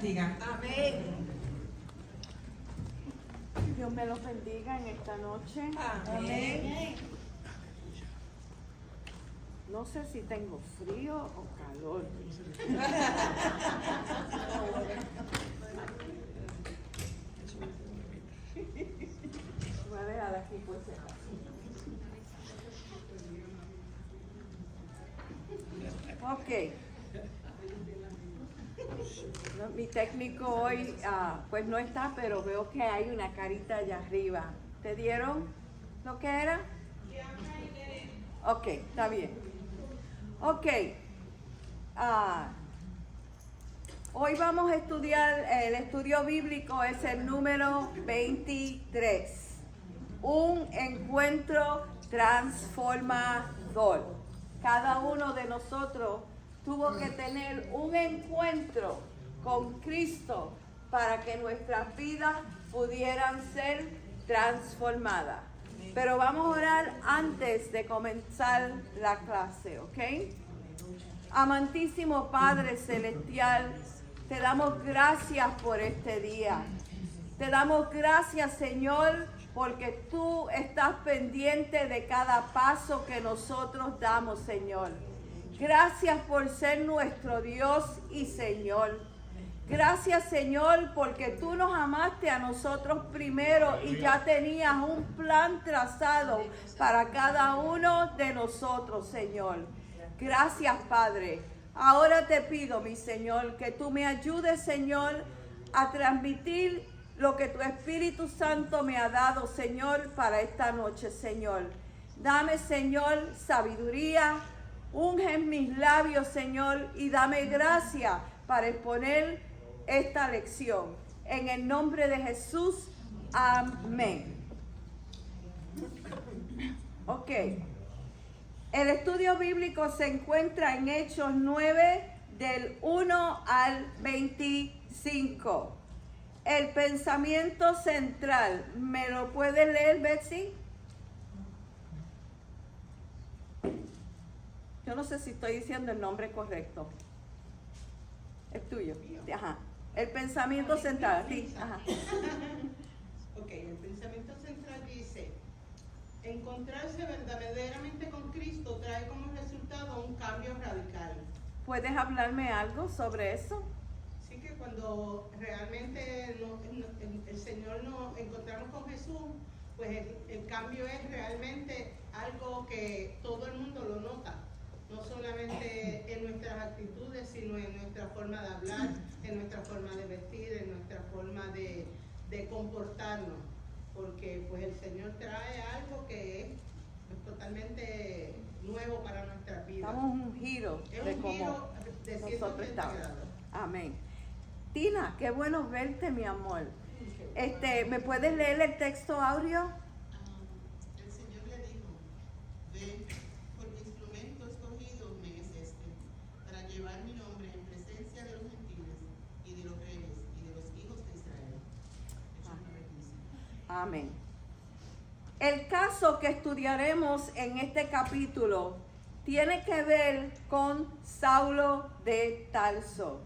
Digan amén. Dios me los bendiga en esta noche. Amén. No sé si tengo frío o calor. Voy a dejar aquí por si acaso. Ok. No, mi técnico hoy pues no está, pero veo que hay una carita allá arriba. ¿Te dieron lo que era? Ok, está bien. Ok. Hoy vamos a estudiar, el estudio bíblico es el número 23. Un encuentro transformador. Cada uno de nosotros tuvo que tener un encuentro con Cristo para que nuestras vidas pudieran ser transformadas. Pero vamos a orar antes de comenzar la clase, ¿ok? Amantísimo Padre Celestial, te damos gracias por este día. Te damos gracias, Señor, porque tú estás pendiente de cada paso que nosotros damos, Señor. Gracias por ser nuestro Dios y Señor. Gracias, Señor, porque tú nos amaste a nosotros primero y ya tenías un plan trazado para cada uno de nosotros, Señor. Gracias, Padre. Ahora te pido, mi Señor, que tú me ayudes, Señor, a transmitir lo que tu Espíritu Santo me ha dado, Señor, para esta noche, Señor. Dame, Señor, sabiduría. Unge mis labios, Señor, y dame gracia para exponer esta lección. En el nombre de Jesús, amén. Ok. El estudio bíblico se encuentra en Hechos 9, del 1 al 25. El pensamiento central. ¿Me lo puede leer, Betsy? Yo no sé si estoy diciendo el nombre correcto. Es tuyo. Ajá. El pensamiento central. Sí. Ajá. Ok, el pensamiento central dice: encontrarse verdaderamente con Cristo trae como resultado un cambio radical. ¿Puedes hablarme algo sobre eso? Así que cuando realmente el Señor nos encontramos con Jesús, pues el cambio es realmente algo que todo el mundo lo nota. No solamente en nuestras actitudes, sino en nuestra forma de hablar, en nuestra forma de vestir, en nuestra forma de comportarnos. Porque pues el Señor trae algo que es totalmente nuevo para nuestra vida. Damos un giro Es de un cómo giro de nosotros 180 estamos. grados. Amén. Tina, qué bueno verte, mi amor. ¿Me puedes leer el texto audio? El Señor le dijo: ven, porque instrumento escogido me es este, para llevar mi nombre en presencia de los gentiles y de los reyes y de los hijos de Israel. Hechos 9:15. Amén. El caso que estudiaremos en este capítulo tiene que ver con Saulo de Tarso,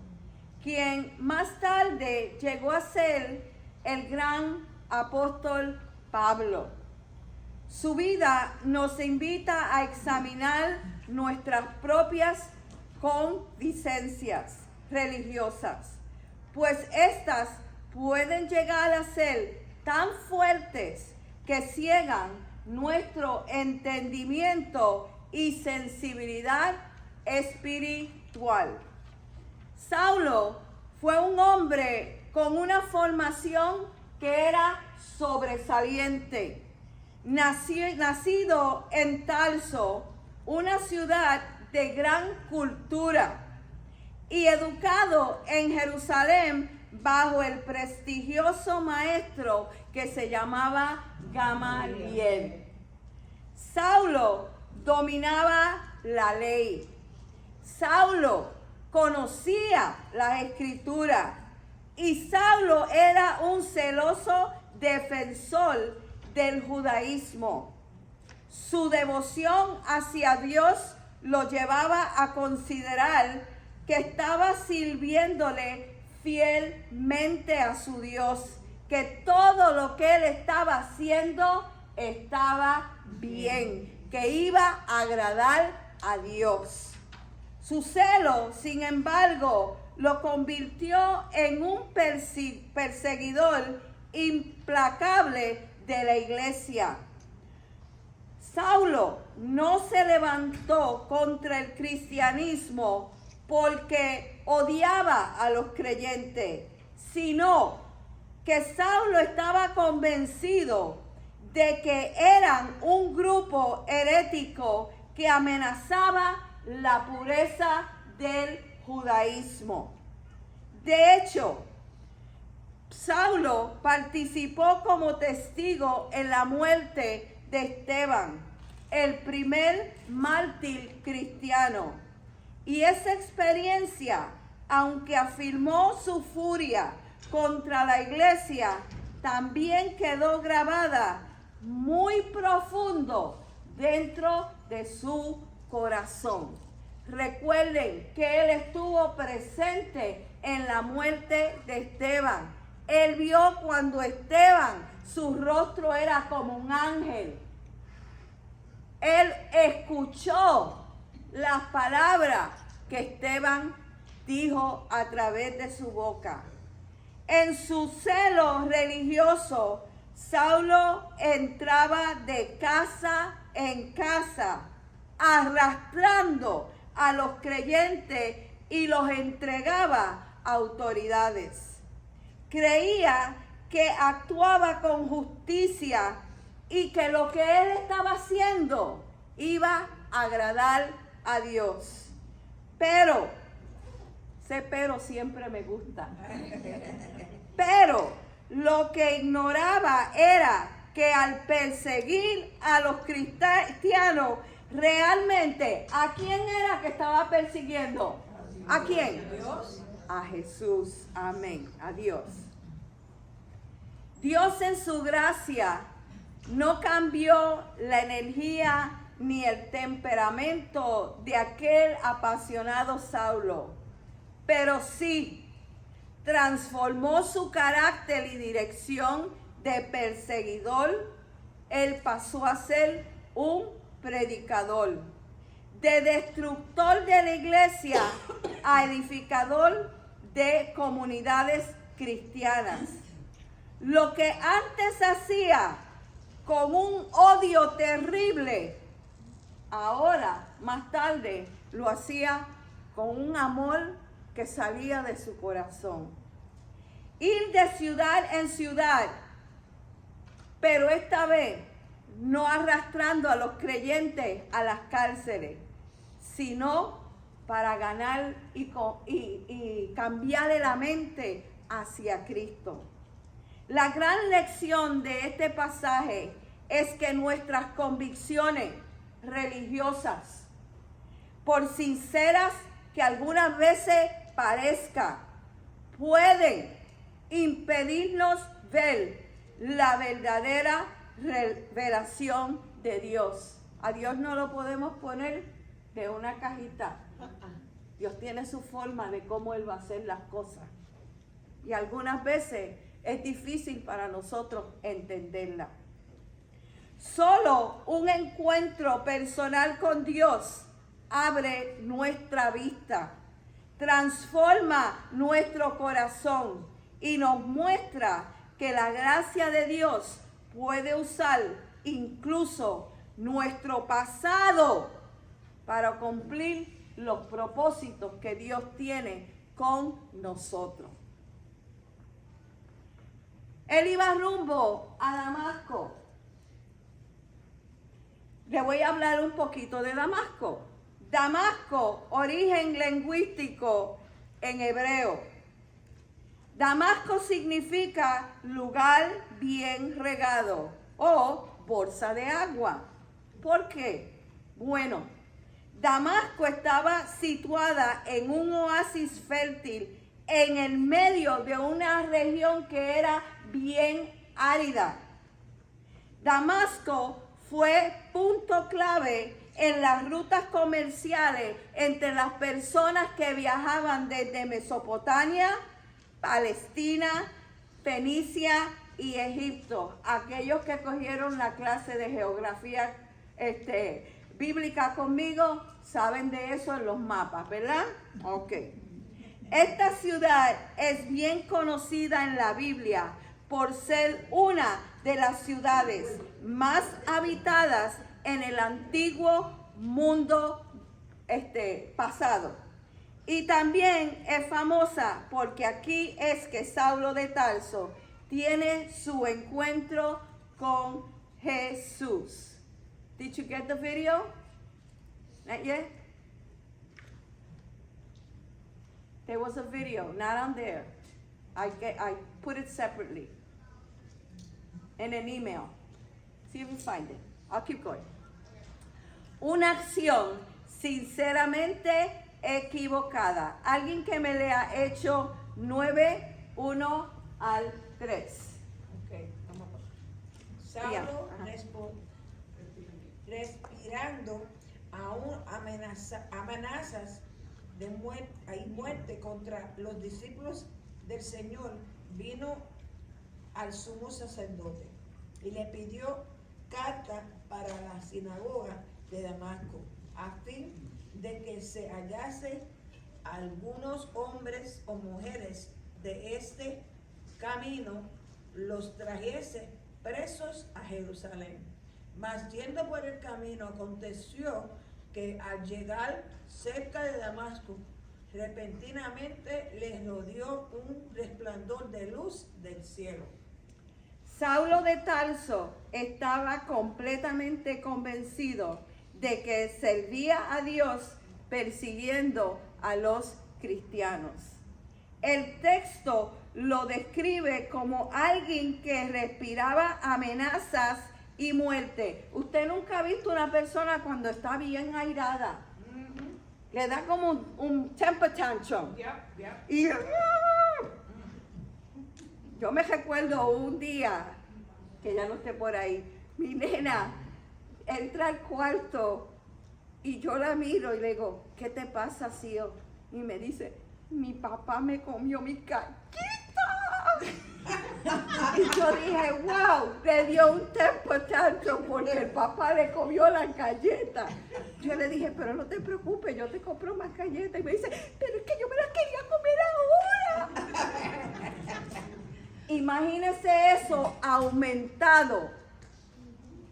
quien más tarde llegó a ser el gran apóstol Pablo. Su vida nos invita a examinar nuestras propias concupiscencias religiosas, pues estas pueden llegar a ser tan fuertes que ciegan nuestro entendimiento y sensibilidad espiritual. Saulo fue un hombre con una formación que era sobresaliente. Nacido en Tarso, una ciudad de gran cultura, y educado en Jerusalén bajo el prestigioso maestro que se llamaba Gamaliel. Saulo dominaba la ley. Saulo conocía las escrituras y Saulo era un celoso defensor del judaísmo. Su devoción hacia Dios lo llevaba a considerar que estaba sirviéndole fielmente a su Dios, que todo lo que él estaba haciendo estaba bien, que iba a agradar a Dios. Su celo, sin embargo, lo convirtió en un perseguidor implacable de la iglesia. Saulo no se levantó contra el cristianismo porque odiaba a los creyentes, sino que Saulo estaba convencido de que eran un grupo herético que amenazaba la pureza del judaísmo. De hecho, Saulo participó como testigo en la muerte de Esteban, el primer mártir cristiano. Y esa experiencia, aunque afirmó su furia contra la iglesia, también quedó grabada muy profundo dentro de su corazón. Recuerden que él estuvo presente en la muerte de Esteban. Él vio cuando Esteban, su rostro era como un ángel. Él escuchó las palabras que Esteban dijo a través de su boca. En su celo religioso, Saulo entraba de casa en casa, arrastrando a los creyentes y los entregaba a autoridades. Creía que actuaba con justicia y que lo que él estaba haciendo iba a agradar a Dios. Pero, ese pero siempre me gusta. Pero lo que ignoraba era que al perseguir a los cristianos, realmente, ¿a quién era que estaba persiguiendo? ¿A quién? A Jesús. Amén. A Dios. Dios en su gracia no cambió la energía ni el temperamento de aquel apasionado Saulo, pero sí transformó su carácter y dirección de perseguidor. Él pasó a ser un predicador, de destructor de la iglesia a edificador de comunidades cristianas. Lo que antes hacía con un odio terrible, ahora, más tarde, lo hacía con un amor que salía de su corazón. Ir de ciudad en ciudad, pero esta vez no arrastrando a los creyentes a las cárceles, sino para ganar y cambiarle la mente hacia Cristo. La gran lección de este pasaje es que nuestras convicciones religiosas, por sinceras que algunas veces parezca, pueden impedirnos ver la verdadera revelación de Dios. A Dios no lo podemos poner de una cajita. Dios tiene su forma de cómo Él va a hacer las cosas. Y algunas veces es difícil para nosotros entenderla. Solo un encuentro personal con Dios abre nuestra vista, transforma nuestro corazón y nos muestra que la gracia de Dios puede usar incluso nuestro pasado para cumplir los propósitos que Dios tiene con nosotros. Él iba rumbo a Damasco. Le voy a hablar un poquito de Damasco. Damasco, origen lingüístico en hebreo. Damasco significa lugar bien regado o bolsa de agua. ¿Por qué? Bueno, Damasco estaba situada en un oasis fértil en el medio de una región que era bien árida. Damasco fue punto clave en las rutas comerciales entre las personas que viajaban desde Mesopotamia Palestina, Fenicia y Egipto. Aquellos que cogieron la clase de geografía bíblica conmigo saben de eso en los mapas, ¿verdad? Ok. Esta ciudad es bien conocida en la Biblia por ser una de las ciudades más habitadas en el antiguo mundo pasado. Y también es famosa porque aquí es que Saulo de Tarso tiene su encuentro con Jesús. Did you get the video? Not yet? There was a video, not on there. I put it separately in an email. See if you find it. I'll keep going. Una acción sinceramente equivocada. Alguien que me lea Hechos 9, 1 al 3. Ok, vamos a pasar. Saulo respirando aún amenazas de muerte contra los discípulos del Señor, vino al sumo sacerdote y le pidió carta para la sinagoga de Damasco, a fin de que se hallase algunos hombres o mujeres de este camino, los trajese presos a Jerusalén. Mas yendo por el camino, aconteció que al llegar cerca de Damasco, repentinamente les rodeó un resplandor de luz del cielo. Saulo de Tarso estaba completamente convencido de que servía a Dios persiguiendo a los cristianos. El texto lo describe como alguien que respiraba amenazas y muerte. Usted nunca ha visto una persona cuando está bien airada. Le da como un temper tantrum. Y yo me recuerdo un día, que ya no esté por ahí, mi nena entra al cuarto y yo la miro y le digo, ¿qué te pasa, Sio? Y me dice, mi papá me comió mi caquita. Y yo dije, wow, le dio un temper tantrum porque el papá le comió la galleta. Yo le dije, pero no te preocupes, yo te compro más galletas. Y me dice, pero es que yo me las quería comer ahora. Imagínese eso aumentado.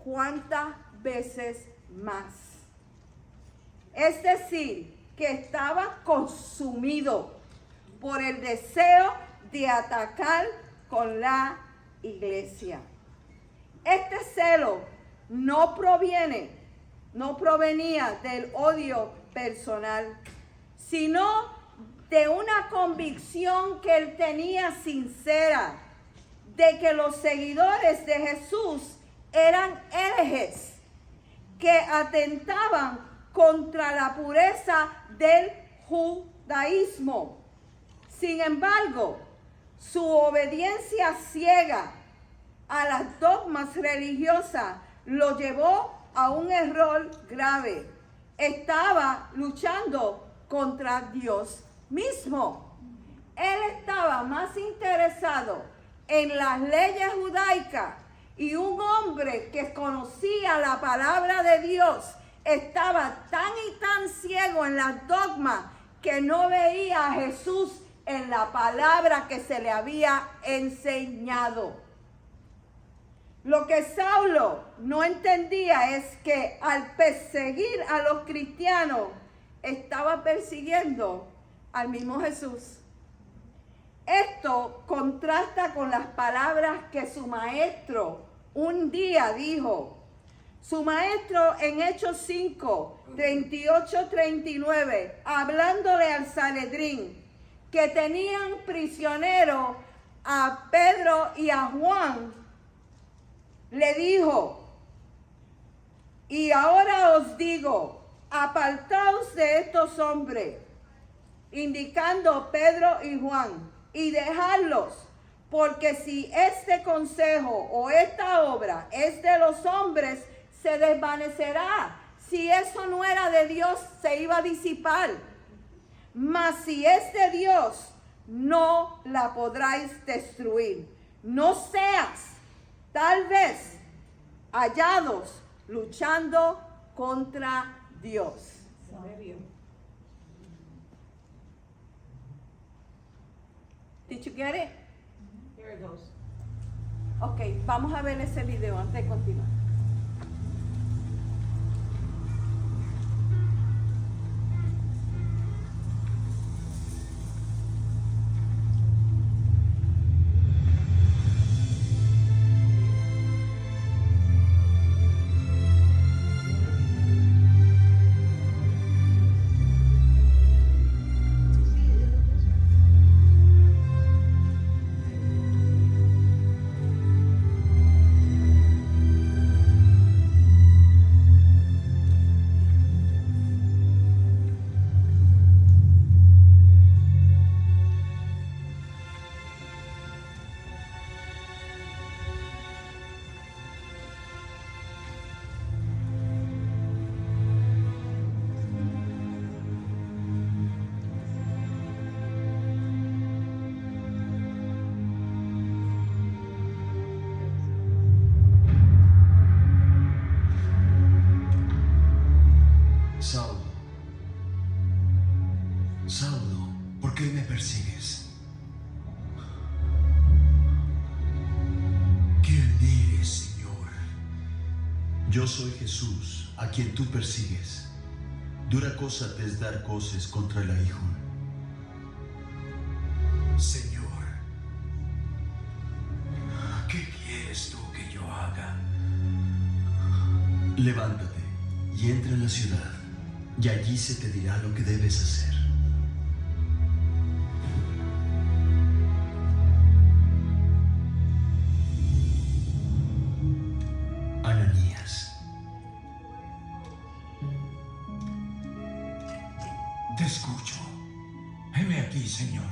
¿Cuántas veces más? Es decir, que estaba consumido por el deseo de atacar con la iglesia. Este celo no provenía del odio personal, sino de una convicción que él tenía sincera de que los seguidores de Jesús eran herejes que atentaban contra la pureza del judaísmo. Sin embargo, su obediencia ciega a las dogmas religiosas lo llevó a un error grave. Estaba luchando contra Dios mismo. Él estaba más interesado en las leyes judaicas, y un hombre que conocía la palabra de Dios estaba tan y tan ciego en las dogmas que no veía a Jesús en la palabra que se le había enseñado. Lo que Saulo no entendía es que al perseguir a los cristianos, estaba persiguiendo al mismo Jesús. Esto contrasta con las palabras que su maestro un día dijo. Su maestro en Hechos 5, 38, 39, hablándole al Sanedrín, que tenían prisionero a Pedro y a Juan, le dijo, y ahora os digo, apartaos de estos hombres, indicando Pedro y Juan, y dejadlos, porque si este consejo o esta obra es de los hombres, se desvanecerá. Si eso no era de Dios, se iba a disipar. Mas si es de Dios, no la podráis destruir. No seas, tal vez, hallados luchando contra Dios. Did you get it? Here it goes. Ok, vamos a ver ese video antes de continuar. Saulo, Saulo, ¿por qué me persigues? ¿Quién eres, Señor? Yo soy Jesús, a quien tú persigues. Dura cosa te es dar coces contra el aguijón. Señor, ¿qué quieres tú que yo haga? Levántate y entra en la ciudad, y allí se te dirá lo que debes hacer. Ananías. Te escucho. Heme aquí, Señor.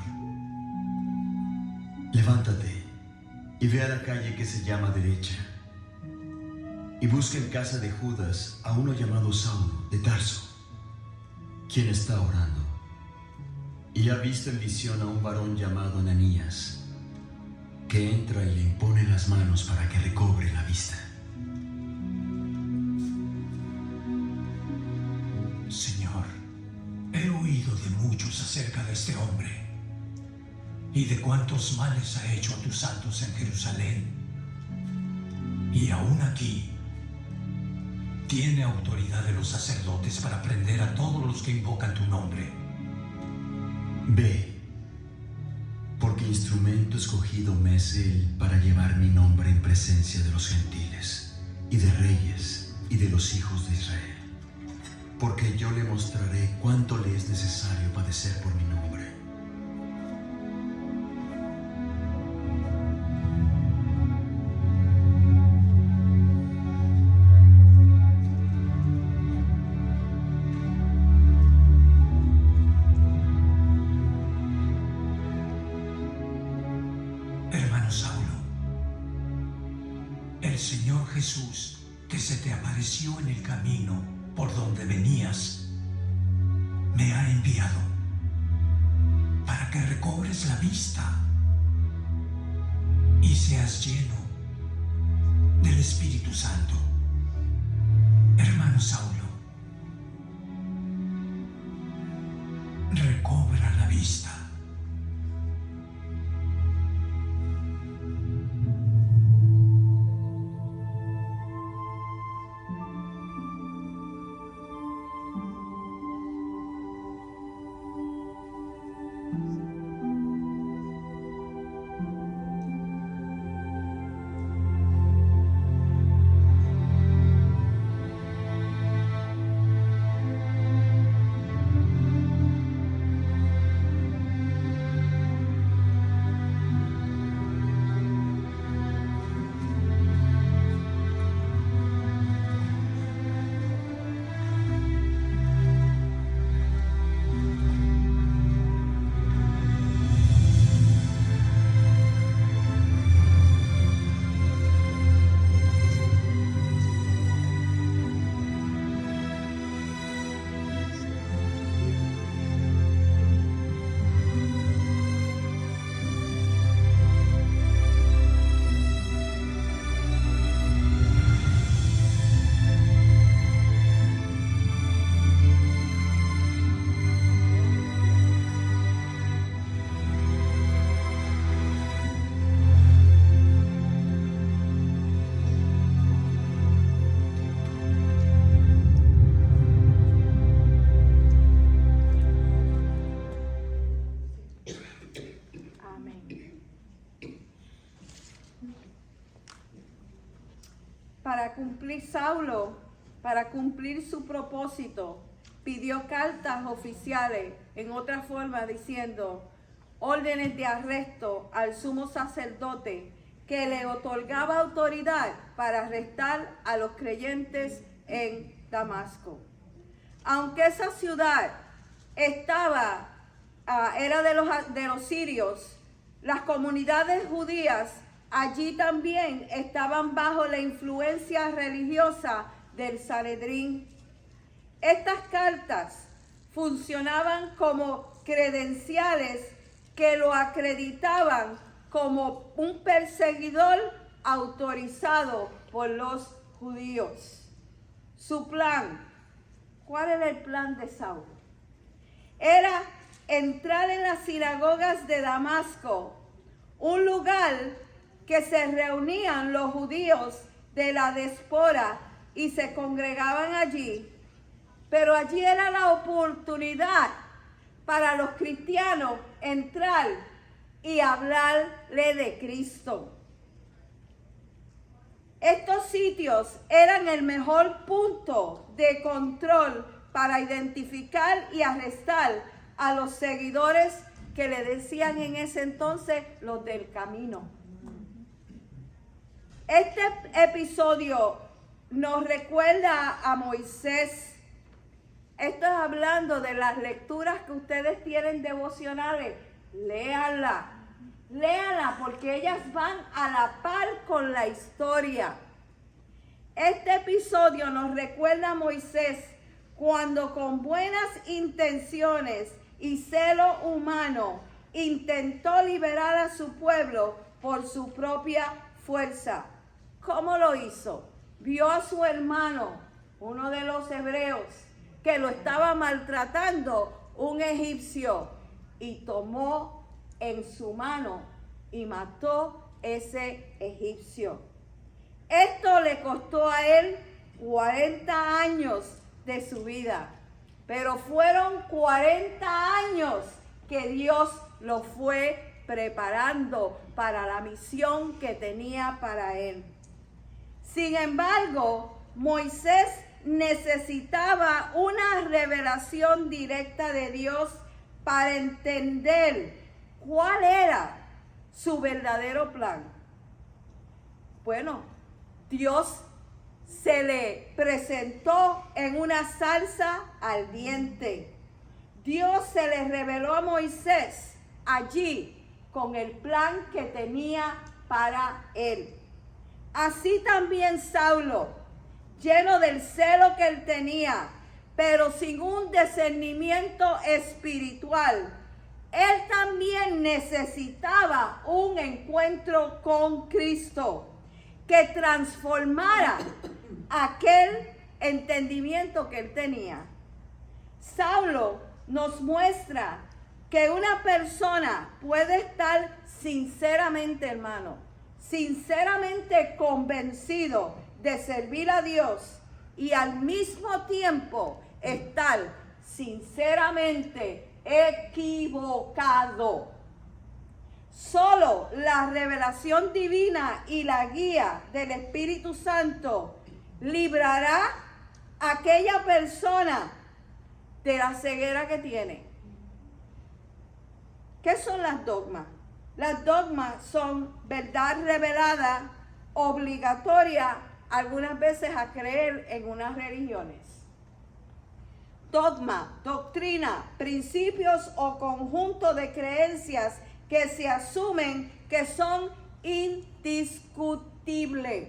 Levántate y ve a la calle que se llama Derecha, y busca en casa de Judas a uno llamado Saulo de Tarso, quien está orando, y ha visto en visión a un varón llamado Ananías, que entra y le impone las manos para que recobre la vista. Señor, he oído de muchos acerca de este hombre y de cuántos males ha hecho a tus santos en Jerusalén. Y aún aquí tiene autoridad de los sacerdotes para prender a todos los que invocan tu nombre. Ve, porque instrumento escogido me es él para llevar mi nombre en presencia de los gentiles, y de reyes, y de los hijos de Israel. Porque yo le mostraré cuánto le es necesario padecer por mi nombre. Hermano Saulo, el Señor Jesús, que se te apareció en el camino por donde venías, me ha enviado para que recobres la vista y seas lleno del Espíritu Santo. Hermano Saulo, recobra la vista. para cumplir Saulo, para cumplir su propósito, pidió cartas oficiales, en otra forma diciendo, órdenes de arresto al sumo sacerdote que le otorgaba autoridad para arrestar a los creyentes en Damasco. Aunque esa ciudad era de los sirios, las comunidades judías allí también estaban bajo la influencia religiosa del Sanedrín. Estas cartas funcionaban como credenciales que lo acreditaban como un perseguidor autorizado por los judíos. Su plan, ¿cuál era el plan de Saulo? Era entrar en las sinagogas de Damasco, un lugar que se reunían los judíos de la diáspora y se congregaban allí. Pero allí era la oportunidad para los cristianos entrar y hablarle de Cristo. Estos sitios eran el mejor punto de control para identificar y arrestar a los seguidores que le decían en ese entonces los del camino. Este episodio nos recuerda a Moisés. Esto es hablando de las lecturas que ustedes tienen devocionales. Léanla porque ellas van a la par con la historia. Este episodio nos recuerda a Moisés cuando con buenas intenciones y celo humano intentó liberar a su pueblo por su propia fuerza. ¿Cómo lo hizo? Vio a su hermano, uno de los hebreos, que lo estaba maltratando un egipcio y tomó en su mano y mató ese egipcio. Esto le costó a él 40 años de su vida, pero fueron 40 años que Dios lo fue preparando para la misión que tenía para él. Sin embargo, Moisés necesitaba una revelación directa de Dios para entender cuál era su verdadero plan. Bueno, Dios se le presentó en una salsa ardiente. Dios se le reveló a Moisés allí con el plan que tenía para él. Así también Saulo, lleno del celo que él tenía, pero sin un discernimiento espiritual, él también necesitaba un encuentro con Cristo que transformara aquel entendimiento que él tenía. Saulo nos muestra que una persona puede estar sinceramente, hermano, sinceramente convencido de servir a Dios y al mismo tiempo estar sinceramente equivocado. Solo la revelación divina y la guía del Espíritu Santo librará a aquella persona de la ceguera que tiene. ¿Qué son las dogmas? Las dogmas son verdad revelada, obligatoria, algunas veces a creer en unas religiones. Dogma, doctrina, principios o conjunto de creencias que se asumen que son indiscutibles.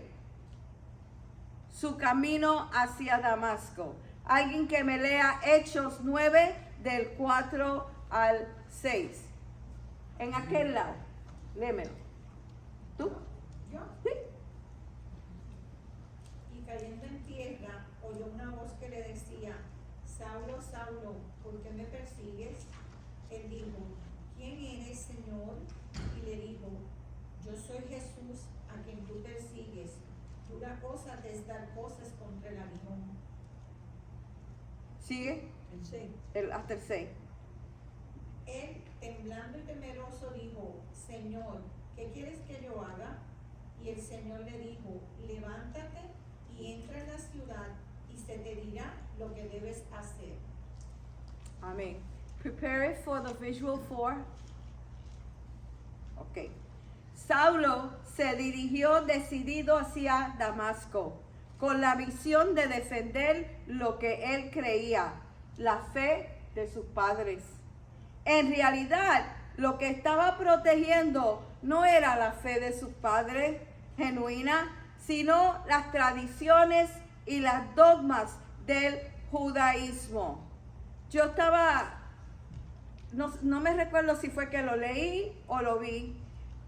Su camino hacia Damasco. Alguien que me lea Hechos 9 del 4 al 6. En aquel lado. Léemelo. ¿Tú? ¿Yo? Sí. Y cayendo en tierra, oyó una voz que le decía, Saulo, Saulo, ¿por qué me persigues? Él dijo, ¿quién eres, Señor? Y le dijo, yo soy Jesús, a quien tú persigues. Dura cosa te es dar cosas contra el aguijón. ¿Sigue? Sí. Hasta el 6. Él, temblando y temeroso, dijo, Señor, ¿qué quieres que yo haga? Y el Señor le dijo, levántate, y entra en la ciudad y se te dirá lo que debes hacer. Amén. Prepare it for the visual 4. Ok. Saulo se dirigió decidido hacia Damasco, con la visión de defender lo que él creía, la fe de sus padres. En realidad, lo que estaba protegiendo no era la fe de sus padres genuina, sino las tradiciones y las dogmas del judaísmo. Yo estaba, no me recuerdo si fue que lo leí o lo vi,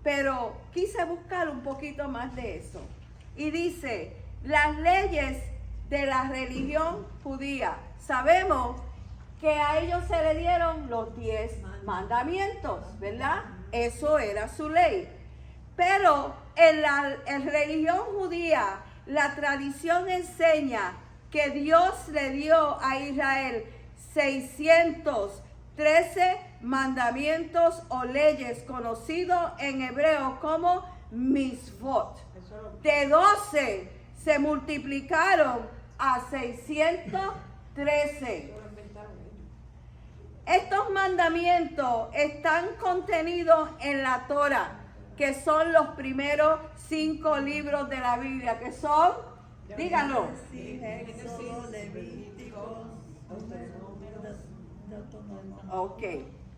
pero quise buscar un poquito más de eso. Y dice, las leyes de la religión judía. Sabemos que a ellos se le dieron los 10 mandamientos, ¿verdad? Eso era su ley. Pero en la religión judía, la tradición enseña que Dios le dio a Israel 613 mandamientos o leyes, conocidos en hebreo como mitzvot. De 12 se multiplicaron a 613. Estos mandamientos están contenidos en la Torah, que son los primeros 5 libros de la Biblia, que son, díganlo. Ok.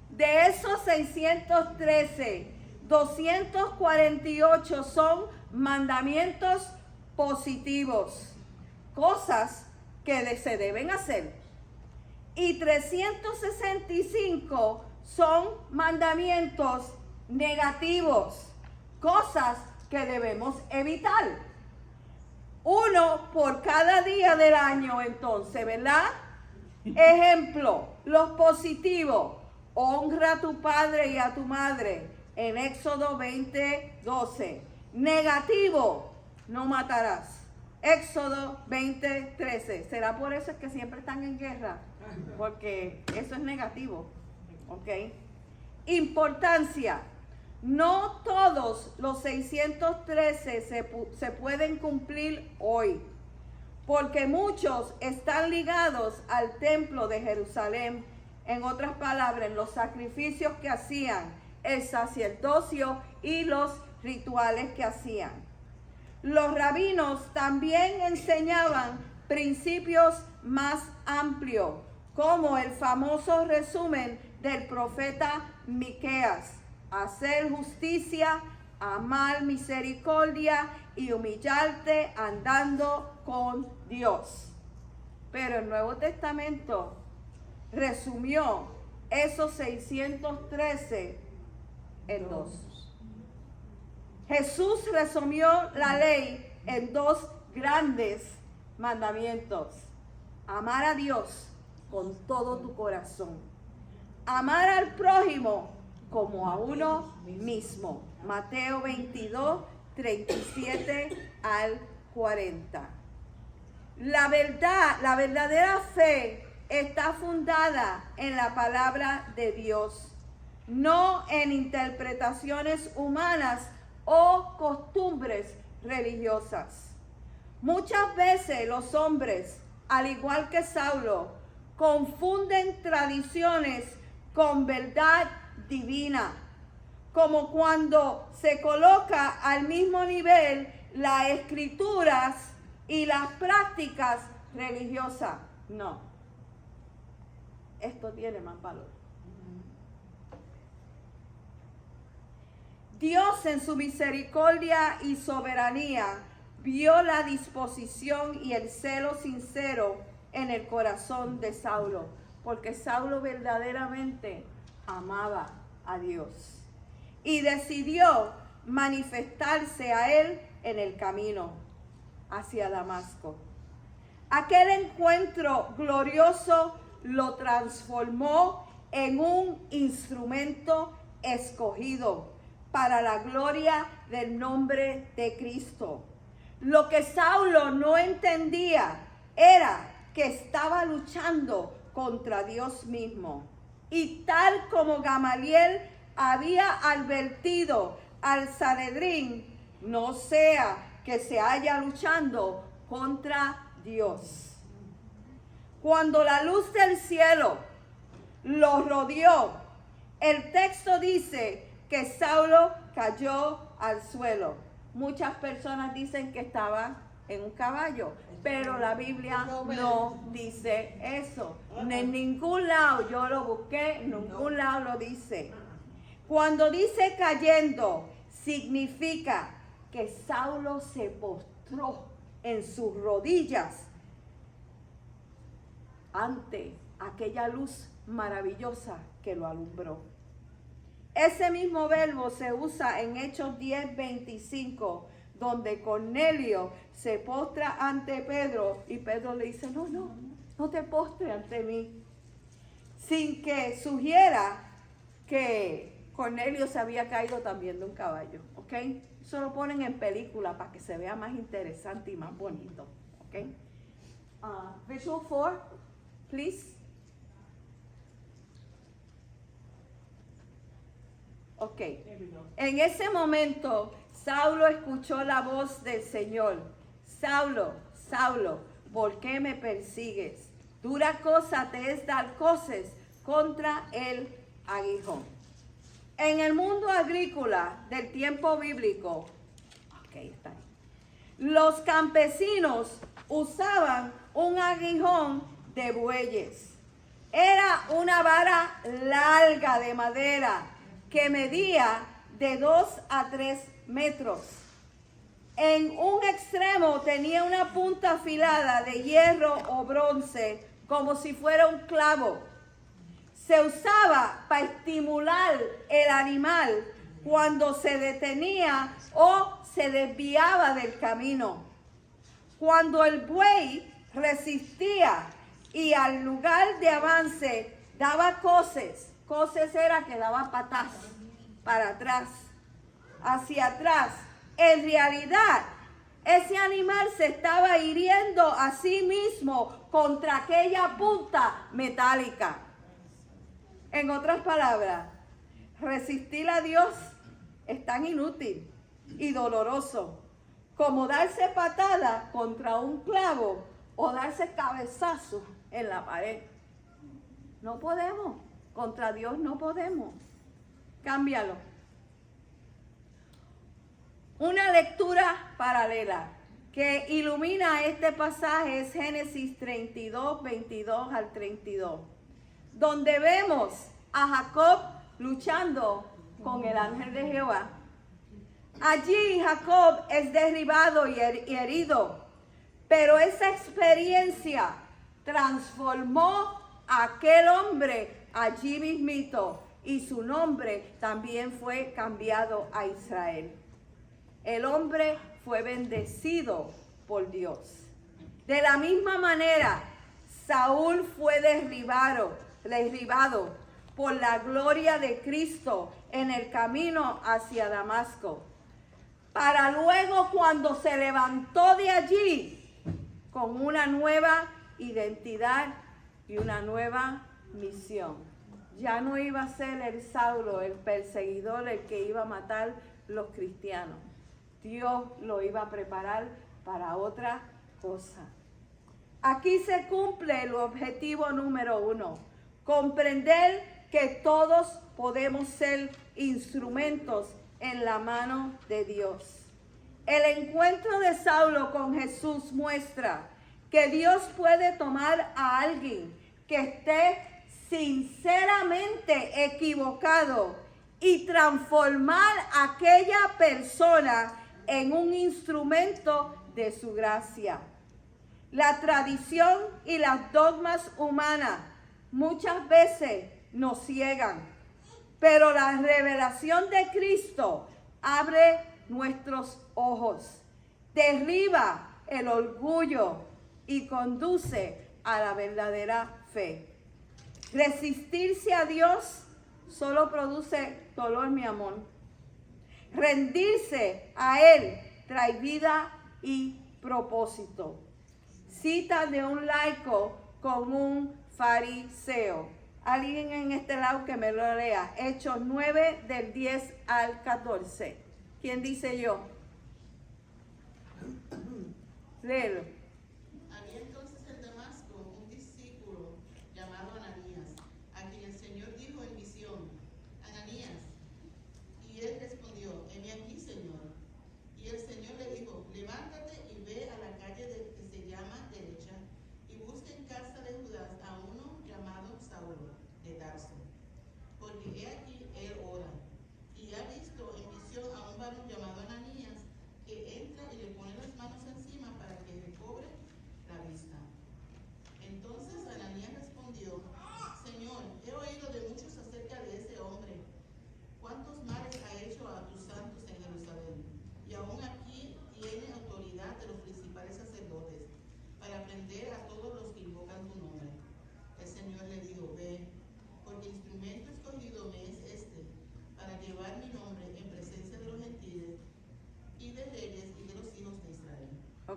De esos 613, 248 son mandamientos positivos, cosas que se deben hacer. Y 365 son mandamientos negativos, cosas que debemos evitar. Uno por cada día del año, entonces, ¿verdad? Ejemplo, los positivos. Honra a tu padre y a tu madre, en Éxodo 20:12. Negativo, no matarás. Éxodo 20:13. ¿Será por eso que siempre están en guerra? Porque eso es negativo. ¿Ok? Importancia. No todos los 613 se pueden cumplir hoy, porque muchos están ligados al templo de Jerusalén. En otras palabras, los sacrificios que hacían, el sacerdocio y los rituales que hacían. Los rabinos también enseñaban principios más amplios, como el famoso resumen del profeta Miqueas: hacer justicia, amar misericordia y humillarte andando con Dios. Pero el Nuevo Testamento resumió esos 613 en 2. Jesús resumió la ley en 2 grandes mandamientos: amar a Dios con todo tu corazón, amar al prójimo como a uno mismo. Mateo 22, 37 al 40. La verdadera fe está fundada en la palabra de Dios, no en interpretaciones humanas o costumbres religiosas. Muchas veces los hombres, al igual que Saulo, confunden tradiciones con verdad divina, como cuando se coloca al mismo nivel las escrituras y las prácticas religiosas. No, esto tiene más valor. Dios, en su misericordia y soberanía, vio la disposición y el celo sincero en el corazón de Saulo, porque Saulo verdaderamente amaba a Dios y decidió manifestarse a él en el camino hacia Damasco. Aquel encuentro glorioso lo transformó en un instrumento escogido para la gloria del nombre de Cristo. Lo que Saulo no entendía era que estaba luchando contra Dios mismo. Y tal como Gamaliel había advertido al Sanedrín, no sea que se haya luchando contra Dios. Cuando la luz del cielo lo rodeó, el texto dice que Saulo cayó al suelo. Muchas personas dicen que estaba en un caballo, pero la Biblia no dice eso. En ningún lado, yo lo busqué, en ningún lado lo dice. Cuando dice cayendo, significa que Saulo se postró en sus rodillas ante aquella luz maravillosa que lo alumbró. Ese mismo verbo se usa en Hechos 10:25, donde Cornelio se postra ante Pedro y Pedro le dice, no te postres ante mí, sin que sugiera que Cornelio se había caído también de un caballo, ¿ok? Eso lo ponen en película para que se vea más interesante y más bonito, ¿ok? Visual 4, please. Ok, en ese momento Saulo escuchó la voz del Señor. Saulo, Saulo, ¿por qué me persigues? Dura cosa te es dar coces contra el aguijón. En el mundo agrícola del tiempo bíblico, está ahí, los campesinos usaban un aguijón de bueyes. Era una vara larga de madera que medía de 2 a 3 metros. En un extremo tenía una punta afilada de hierro o bronce, como si fuera un clavo. Se usaba para estimular el animal cuando se detenía o se desviaba del camino. Cuando el buey resistía y al lugar de avance daba coces era que daba patas para atrás, hacia atrás. En realidad, ese animal se estaba hiriendo a sí mismo contra aquella punta metálica. En otras palabras, resistir a Dios es tan inútil y doloroso como darse patada contra un clavo o darse cabezazo en la pared. No podemos, contra Dios no podemos. Cámbialo. Una lectura paralela que ilumina este pasaje es Génesis 32, 22 al 32, donde vemos a Jacob luchando con el ángel de Jehová. Allí Jacob es derribado y herido, pero esa experiencia transformó a aquel hombre allí mismito y su nombre también fue cambiado a Israel. El hombre fue bendecido por Dios. De la misma manera, Saúl fue derribado por la gloria de Cristo en el camino hacia Damasco, para luego, cuando se levantó de allí, con una nueva identidad y una nueva misión. Ya no iba a ser el Saulo, el perseguidor, el que iba a matar los cristianos. Dios lo iba a preparar para otra cosa. Aquí se cumple el objetivo número 1, comprender que todos podemos ser instrumentos en la mano de Dios. El encuentro de Saulo con Jesús muestra que Dios puede tomar a alguien que esté sinceramente equivocado y transformar a aquella persona en un instrumento de su gracia. La tradición y las dogmas humanas muchas veces nos ciegan, pero la revelación de Cristo abre nuestros ojos, derriba el orgullo y conduce a la verdadera fe. Resistirse a Dios solo produce dolor, mi amor. Rendirse a Él trae vida y propósito. Cita de un laico con un fariseo. Alguien en este lado que me lo lea. Hechos 9 del 10 al 14. ¿Quién dice yo? Léelo.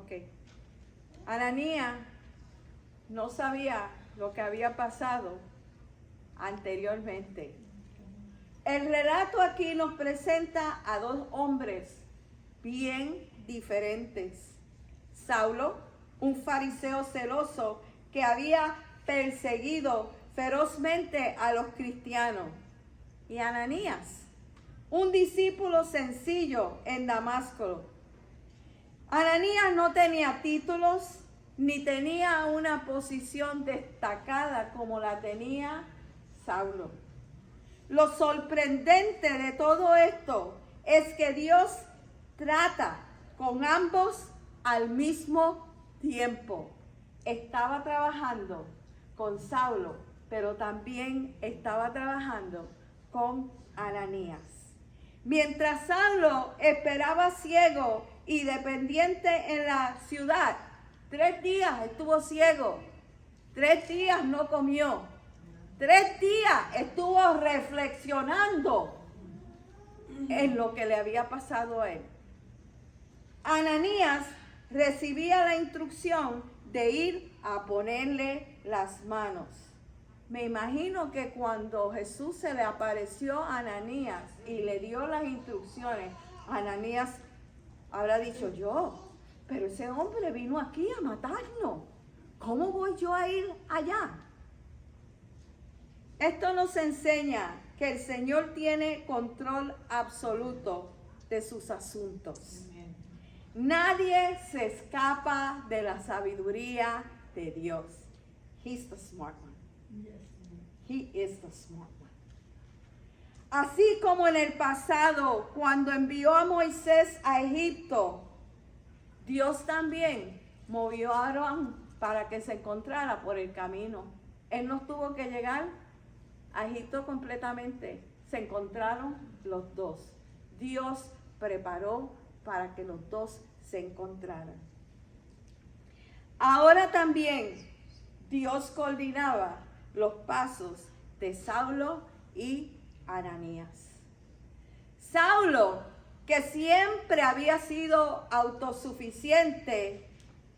Ok. Ananías no sabía lo que había pasado anteriormente. El relato aquí nos presenta a dos hombres bien diferentes. Saulo, un fariseo celoso que había perseguido ferozmente a los cristianos. Y Ananías, un discípulo sencillo en Damasco. Ananías no tenía títulos ni tenía una posición destacada como la tenía Saulo. Lo sorprendente de todo esto es que Dios trata con ambos al mismo tiempo. Estaba trabajando con Saulo, pero también estaba trabajando con Ananías. Mientras Saulo esperaba ciego y dependiente en la ciudad, 3 días estuvo ciego, 3 días no comió, 3 días estuvo reflexionando en lo que le había pasado a él. Ananías recibía la instrucción de ir a ponerle las manos. Me imagino que cuando Jesús se le apareció a Ananías y le dio las instrucciones, Ananías habrá dicho: yo, pero ese hombre vino aquí a matarnos. ¿Cómo voy yo a ir allá? Esto nos enseña que el Señor tiene control absoluto de sus asuntos. Nadie se escapa de la sabiduría de Dios. He's the smart one. He is the smart one. Así como en el pasado, cuando envió a Moisés a Egipto, Dios también movió a Aarón para que se encontrara por el camino. Él no tuvo que llegar a Egipto completamente. Se encontraron los dos. Dios preparó para que los dos se encontraran. Ahora también Dios coordinaba los pasos de Saulo y Ananías. Saulo, que siempre había sido autosuficiente,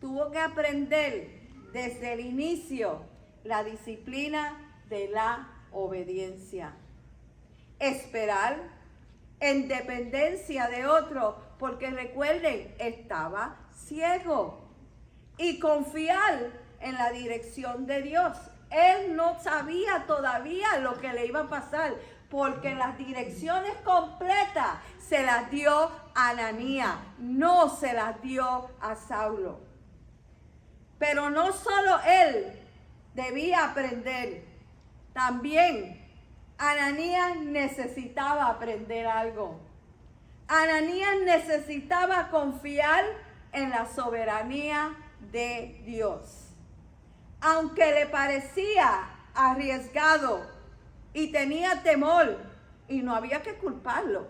tuvo que aprender desde el inicio la disciplina de la obediencia. Esperar en dependencia de otro, porque recuerden, estaba ciego. Y confiar en la dirección de Dios. Él no sabía todavía lo que le iba a pasar, porque las direcciones completas se las dio a Ananías, no se las dio a Saulo. Pero no solo él debía aprender, también Ananías necesitaba aprender algo. Ananías necesitaba confiar en la soberanía de Dios. Aunque le parecía arriesgado y tenía temor, y no había que culparlo,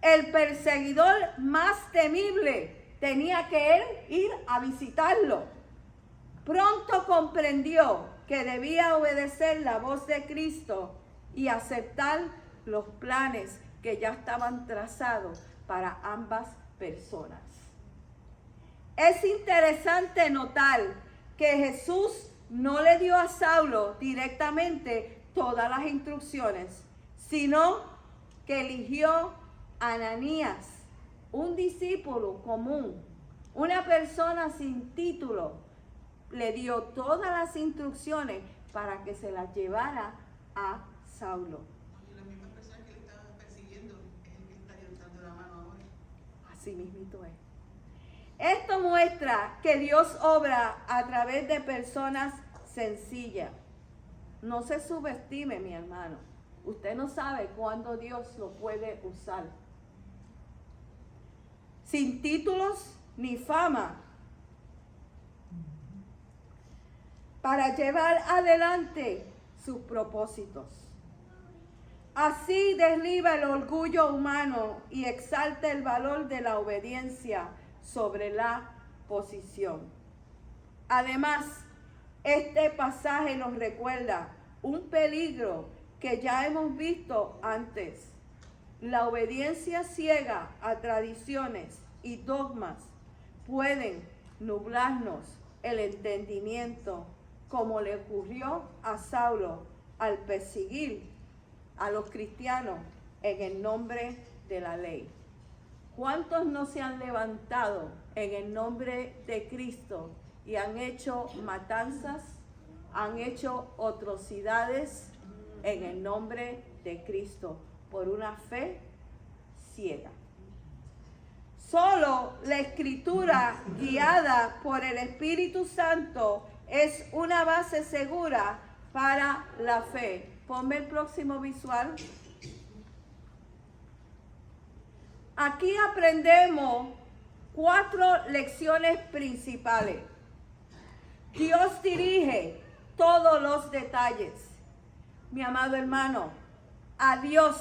el perseguidor más temible tenía que él ir a visitarlo. Pronto comprendió que debía obedecer la voz de Cristo y aceptar los planes que ya estaban trazados para ambas personas. Es interesante notar que Jesús no le dio a Saulo directamente todas las instrucciones, sino que eligió a Ananías, un discípulo común, una persona sin título, le dio todas las instrucciones para que se las llevara a Saulo. Y la misma persona que le estaba persiguiendo es el que está levantando la mano ahora. Así mismito es. Esto muestra que Dios obra a través de personas sencillas. No se subestime, mi hermano. Usted no sabe cuándo Dios lo puede usar. Sin títulos ni fama, para llevar adelante sus propósitos. Así derriba el orgullo humano y exalta el valor de la obediencia sobre la posición. Además, este pasaje nos recuerda un peligro que ya hemos visto antes. La obediencia ciega a tradiciones y dogmas pueden nublarnos el entendimiento, como le ocurrió a Saulo al perseguir a los cristianos en el nombre de la ley. ¿Cuántos no se han levantado en el nombre de Cristo y han hecho matanzas, han hecho atrocidades en el nombre de Cristo por una fe ciega? Solo la Escritura guiada por el Espíritu Santo es una base segura para la fe. Ponme el próximo visual. Aquí aprendemos 4 lecciones principales. Dios dirige todos los detalles. Mi amado hermano, a Dios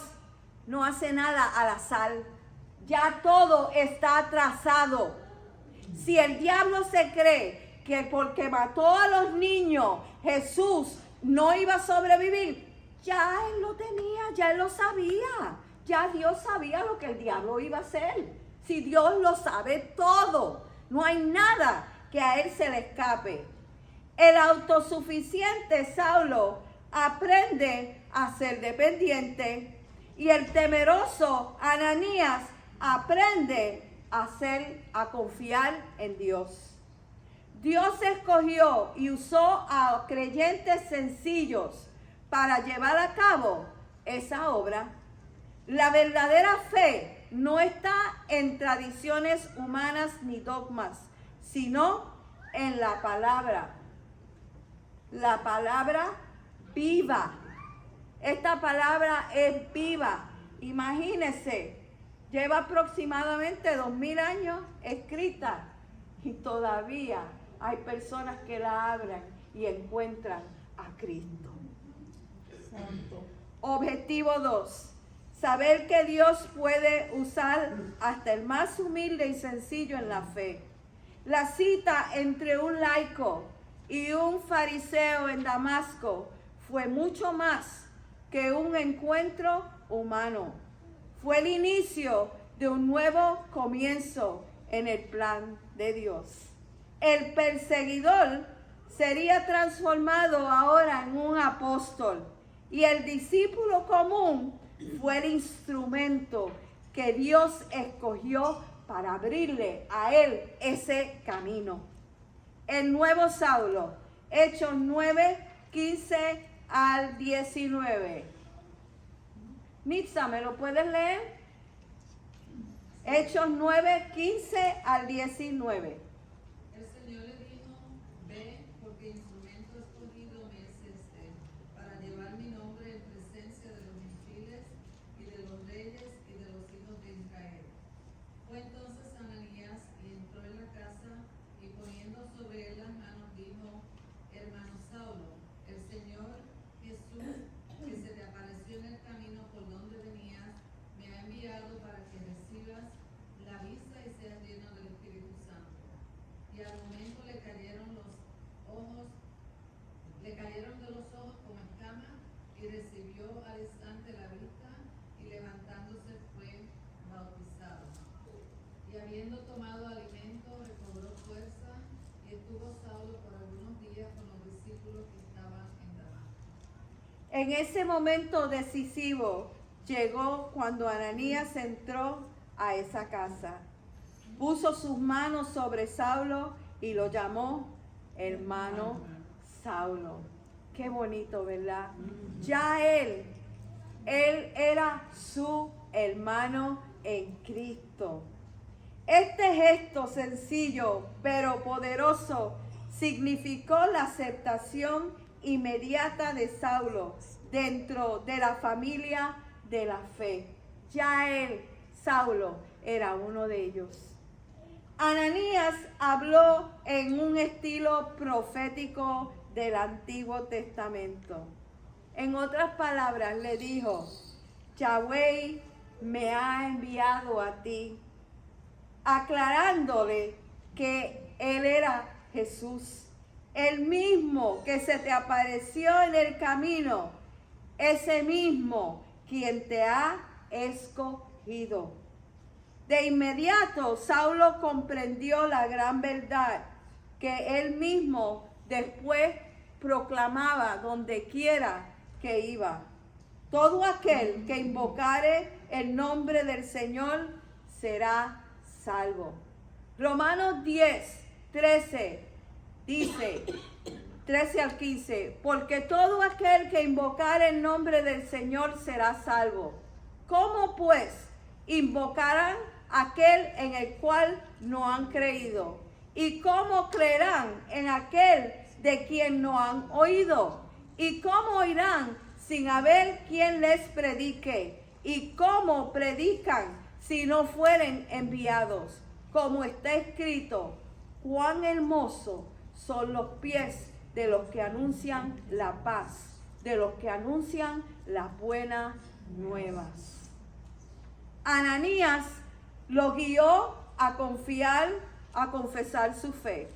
no hace nada al azar. Ya todo está trazado. Si el diablo se cree que porque mató a los niños Jesús no iba a sobrevivir, ya él lo tenía, ya él lo sabía. Ya Dios sabía lo que el diablo iba a hacer. Si Dios lo sabe todo, no hay nada que a él se le escape. El autosuficiente Saulo aprende a ser dependiente y el temeroso Ananías aprende a confiar en Dios. Dios escogió y usó a creyentes sencillos para llevar a cabo esa obra. La verdadera fe no está en tradiciones humanas ni dogmas, sino en la palabra viva. Esta palabra es viva. Imagínense, lleva aproximadamente 2000 años escrita y todavía hay personas que la abren y encuentran a Cristo. Santo. Objetivo 2. Saber que Dios puede usar hasta el más humilde y sencillo en la fe. La cita entre un laico y un fariseo en Damasco fue mucho más que un encuentro humano. Fue el inicio de un nuevo comienzo en el plan de Dios. El perseguidor sería transformado ahora en un apóstol y el discípulo común fue el instrumento que Dios escogió para abrirle a él ese camino. El nuevo Saulo, Hechos 9, 15 al 19. Nitza, ¿me lo puedes leer? Hechos 9, 15 al 19. El Señor le dijo, ve, porque instrumento escogido me es este, para llevar mi nombre en presencia de los gentiles y de los reyes y de los hijos de Israel. Fue entonces Ananías y entró en la casa y poniendo sobre él las manos dijo, hermano Saulo, el Señor Jesús, que se te apareció en el camino por donde venías, me ha enviado para que recibas la vista y seas lleno del Espíritu Santo. Y al momento le cayeron de los ojos como escamas y recibió al instante la vista y levantándose fue bautizado. Y habiendo tomado alimento recobró fuerza y estuvo Saulo por algunos días con los discípulos que estaban en Damasco. En ese momento decisivo llegó cuando Ananías entró a esa casa. Puso sus manos sobre Saulo y lo llamó hermano Saulo. Qué bonito, ¿verdad? Ya él era su hermano en Cristo. Este gesto sencillo pero poderoso significó la aceptación inmediata de Saulo dentro de la familia de la fe. Ya él, Saulo, era uno de ellos. Ananías habló en un estilo profético del Antiguo Testamento. En otras palabras, le dijo, Yahweh me ha enviado a ti, aclarándole que él era Jesús, el mismo que se te apareció en el camino, ese mismo quien te ha escogido. De inmediato Saulo comprendió la gran verdad que él mismo después proclamaba donde quiera que iba. Todo aquel que invocare el nombre del Señor será salvo. Romanos 10, 13 dice, 13 al 15, porque todo aquel que invocare el nombre del Señor será salvo. ¿Cómo pues invocarán aquel en el cual no han creído? ¿Y cómo creerán en aquel de quien no han oído? ¿Y cómo oirán sin haber quien les predique? ¿Y cómo predican si no fueren enviados? Como está escrito, cuán hermosos son los pies de los que anuncian la paz, de los que anuncian las buenas nuevas. Ananías lo guió a confiar, a confesar su fe,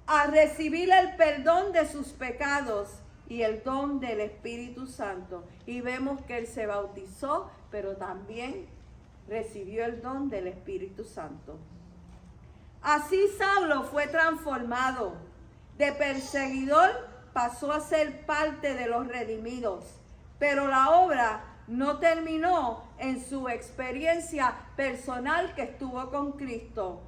a recibir el perdón de sus pecados y el don del Espíritu Santo. Y vemos que él se bautizó, pero también recibió el don del Espíritu Santo. Así Saulo fue transformado. De perseguidor pasó a ser parte de los redimidos. Pero la obra no terminó en su experiencia personal que estuvo con Cristo.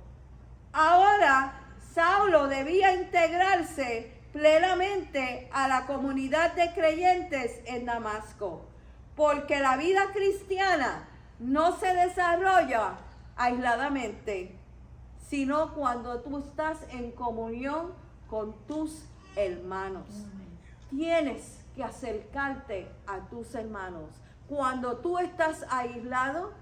Ahora Saulo debía integrarse plenamente a la comunidad de creyentes en Damasco, porque la vida cristiana no se desarrolla aisladamente, sino cuando tú estás en comunión con tus hermanos. Tienes que acercarte a tus hermanos. Cuando tú estás aislado,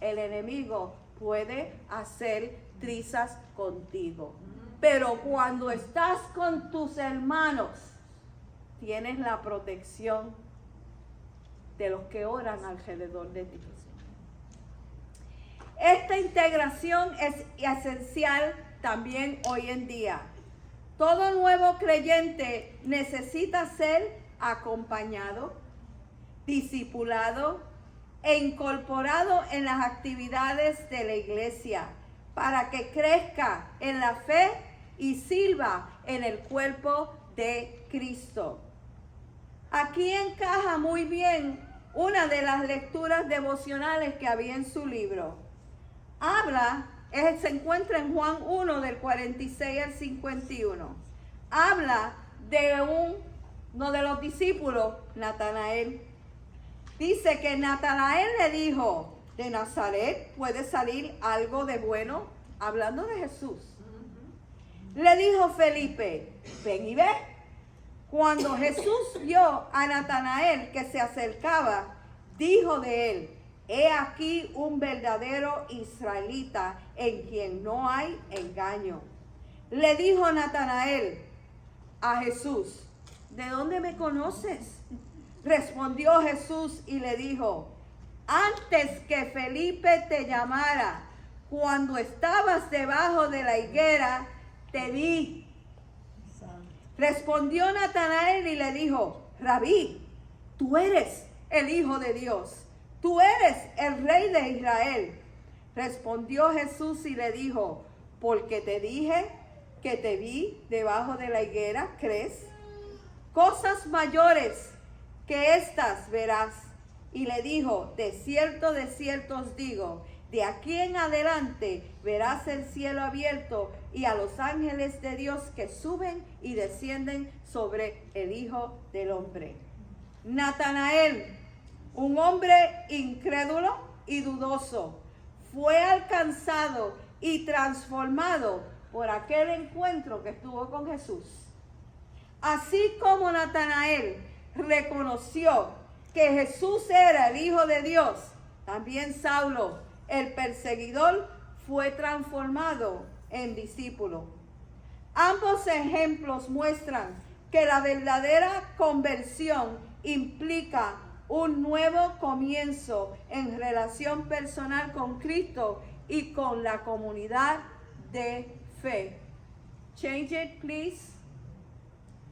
el enemigo puede hacer trizas contigo. Pero cuando estás con tus hermanos, tienes la protección de los que oran alrededor de ti. Esta integración es esencial también hoy en día. Todo nuevo creyente necesita ser acompañado, discipulado e incorporado en las actividades de la iglesia para que crezca en la fe y sirva en el cuerpo de Cristo. Aquí encaja muy bien una de las lecturas devocionales que había en su libro. Se encuentra en Juan 1 del 46 al 51. Habla de uno de los discípulos, Natanael. Dice que Natanael le dijo, ¿de Nazaret puede salir algo de bueno? Hablando de Jesús. Le dijo Felipe, ven y ve. Cuando Jesús vio a Natanael que se acercaba, dijo de él, he aquí un verdadero israelita en quien no hay engaño. Le dijo Natanael a Jesús, ¿de dónde me conoces? Respondió Jesús y le dijo, antes que Felipe te llamara, cuando estabas debajo de la higuera, te vi. Respondió Natanael y le dijo, Rabí, tú eres el Hijo de Dios, tú eres el Rey de Israel. Respondió Jesús y le dijo, porque te dije que te vi debajo de la higuera, ¿crees? Cosas mayores que estas verás. Y le dijo, de cierto os digo, de aquí en adelante verás el cielo abierto y a los ángeles de Dios que suben y descienden sobre el Hijo del Hombre. Natanael, un hombre incrédulo y dudoso, fue alcanzado y transformado por aquel encuentro que estuvo con Jesús. Así como Natanael reconoció que Jesús era el Hijo de Dios, también Saulo, el perseguidor, fue transformado en discípulo. Ambos ejemplos muestran que la verdadera conversión implica un nuevo comienzo en relación personal con Cristo y con la comunidad de fe. Change it, please.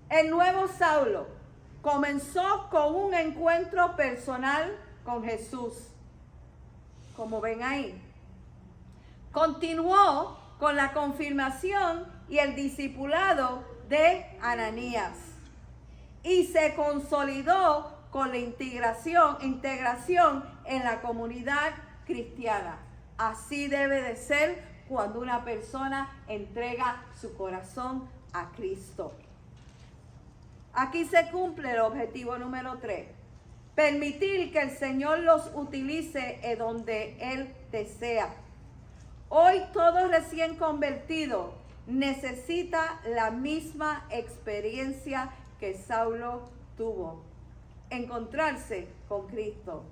El nuevo Saulo comenzó con un encuentro personal con Jesús, como ven ahí. Continuó con la confirmación y el discipulado de Ananías y se consolidó con la integración en la comunidad cristiana. Así debe de ser cuando una persona entrega su corazón a Cristo. Aquí se cumple el objetivo número 3. Permitir que el Señor los utilice en donde Él desea. Hoy todo recién convertido necesita la misma experiencia que Saulo tuvo. Encontrarse con Cristo.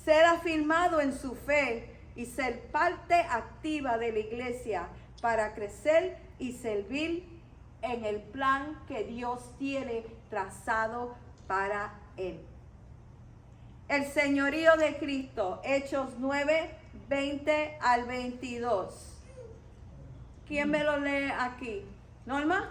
Ser afirmado en su fe y ser parte activa de la iglesia para crecer y servir en el plan que Dios tiene trazado para él. El señorío de Cristo, Hechos 9, 20 al 22. ¿Quién me lo lee aquí? ¿Norma?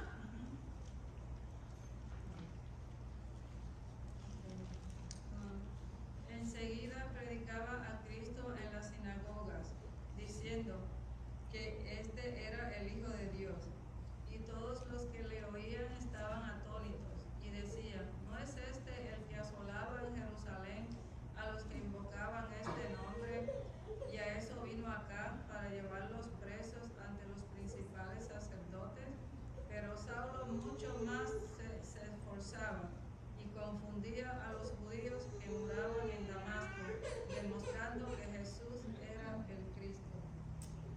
Enseguida predicaba a Cristo en las sinagogas, diciendo que este era el Hijo de Dios. Y todos los que le oían estaban atónitos y decían, ¿no es este el que asolaba en Jerusalén a los que invocaban este nombre? Y a eso vino acá, para llevarlos presos ante los principales sacerdotes. Pero Saulo mucho más se esforzaba y confundía a los judíos que moraban en Damasco, demostrando que Jesús era el Cristo.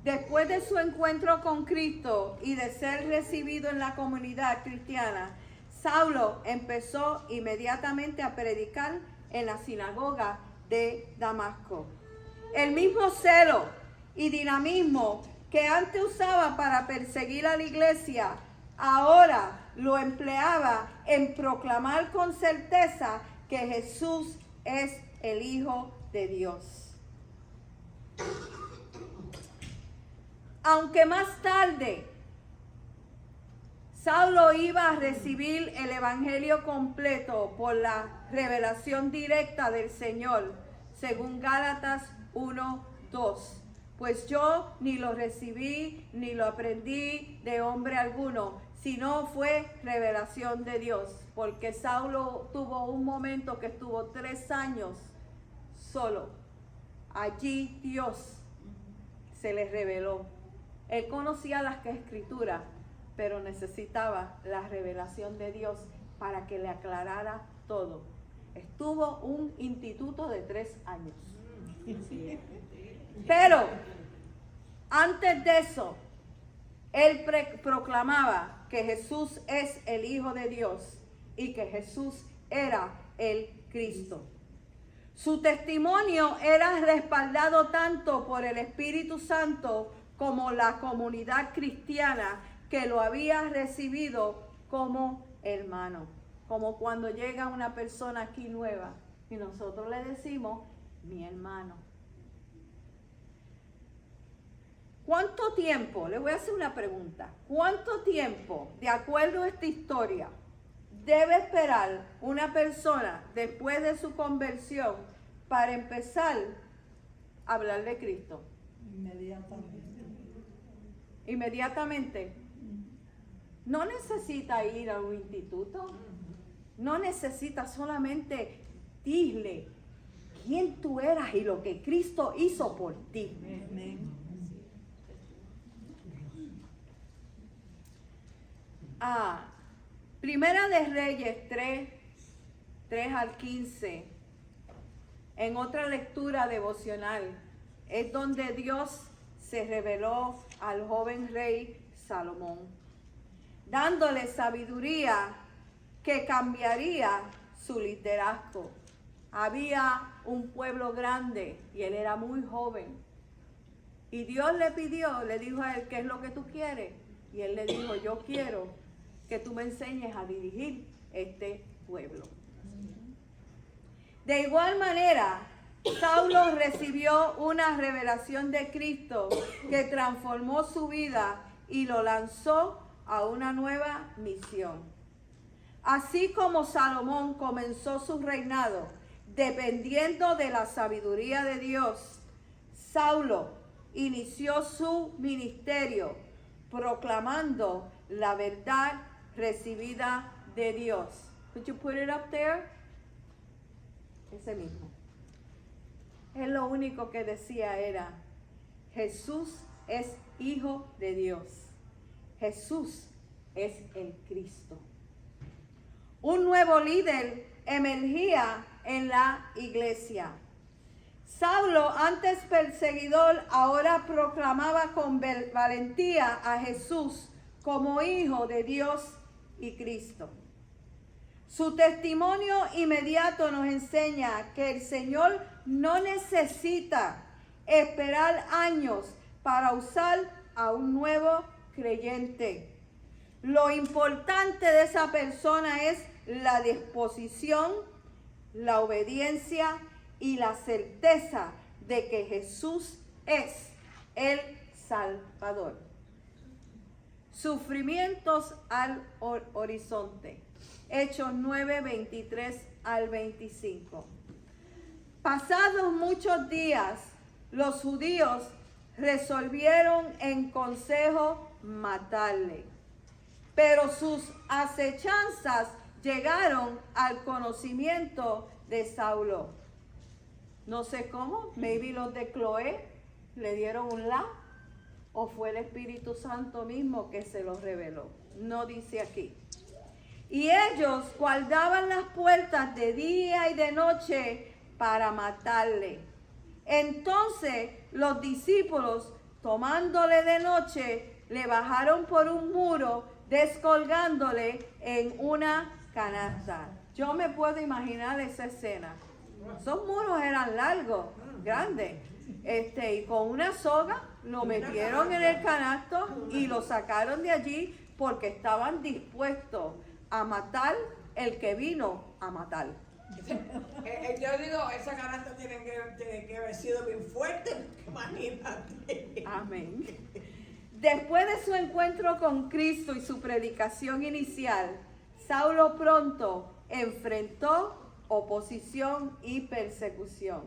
Después de su encuentro con Cristo y de ser recibido en la comunidad cristiana, Saulo empezó inmediatamente a predicar en la sinagoga de Damasco. El mismo celo y dinamismo que antes usaba para perseguir a la iglesia, ahora lo empleaba en proclamar con certeza que Jesús es el Hijo de Dios. Aunque más tarde Saulo iba a recibir el evangelio completo por la revelación directa del Señor, según Gálatas 1:2. Pues yo ni lo recibí ni lo aprendí de hombre alguno, sino fue revelación de Dios. Porque Saulo tuvo un momento que estuvo 3 años solo. Allí Dios se le reveló. Él conocía las escrituras, pero necesitaba la revelación de Dios para que le aclarara todo. Estuvo un instituto de 3 años. Pero antes de eso, él proclamaba que Jesús es el Hijo de Dios y que Jesús era el Cristo. Su testimonio era respaldado tanto por el Espíritu Santo como la comunidad cristiana que lo había recibido como hermano. Como cuando llega una persona aquí nueva y nosotros le decimos, mi hermano. ¿Cuánto tiempo? Le voy a hacer una pregunta. ¿Cuánto tiempo, de acuerdo a esta historia, debe esperar una persona después de su conversión para empezar a hablar de Cristo? Inmediatamente. No necesita ir a un instituto. No necesita solamente dile quién tú eras y lo que Cristo hizo por ti. Primera de Reyes 3 al 15, en otra lectura devocional, es donde Dios se reveló al joven rey Salomón, dándole sabiduría que cambiaría su liderazgo. Había un pueblo grande y él era muy joven. Y Dios le dijo a él, ¿qué es lo que tú quieres? Y él le dijo, yo quiero que tú me enseñes a dirigir este pueblo. De igual manera, Saulo recibió una revelación de Cristo que transformó su vida y lo lanzó a una nueva misión. Así como Salomón comenzó su reinado dependiendo de la sabiduría de Dios, Saulo inició su ministerio proclamando la verdad recibida de Dios. Could you put it up there? Ese mismo. Él lo único que decía era, Jesús es Hijo de Dios. Jesús es el Cristo. Un nuevo líder emergía en la iglesia. Saulo, antes perseguidor, ahora proclamaba con valentía a Jesús como Hijo de Dios y Cristo. Su testimonio inmediato nos enseña que el Señor no necesita esperar años para usar a un nuevo creyente. Lo importante de esa persona es la disposición, la obediencia y la certeza de que Jesús es el Salvador. Sufrimientos al horizonte. Hechos 9, 23 al 25. Pasados muchos días, los judíos resolvieron en consejo matarle. Pero sus acechanzas llegaron al conocimiento de Saulo. No sé cómo, maybe los de Cloé le dieron un la, o fue el Espíritu Santo mismo que se los reveló. No dice aquí. Y ellos guardaban las puertas de día y de noche para matarle. Entonces los discípulos, tomándole de noche, le bajaron por un muro, descolgándole en una canasta. Yo me puedo imaginar esa escena. Esos muros eran largos, grandes. Y con una soga lo metieron en el canasto y lo sacaron de allí porque estaban dispuestos a matar el que vino a matar. Yo digo, esa canasta tiene que haber sido bien fuerte, imagínate. Amén. Después de su encuentro con Cristo y su predicación inicial, Saulo pronto enfrentó oposición y persecución.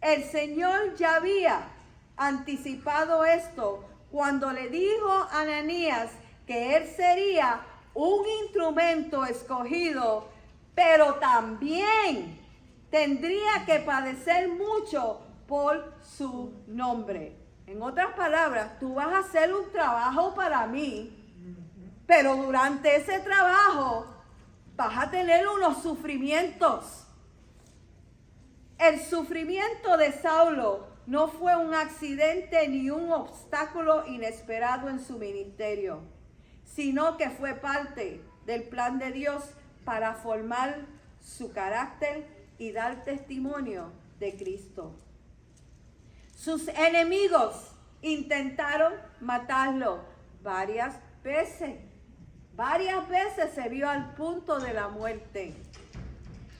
El Señor ya había anticipado esto cuando le dijo a Ananías que él sería un instrumento escogido, pero también tendría que padecer mucho por su nombre. En otras palabras, tú vas a hacer un trabajo para mí, pero durante ese trabajo vas a tener unos sufrimientos. El sufrimiento de Saulo no fue un accidente ni un obstáculo inesperado en su ministerio, sino que fue parte del plan de Dios para formar su carácter y dar testimonio de Cristo. Sus enemigos intentaron matarlo varias veces. Varias veces se vio al punto de la muerte.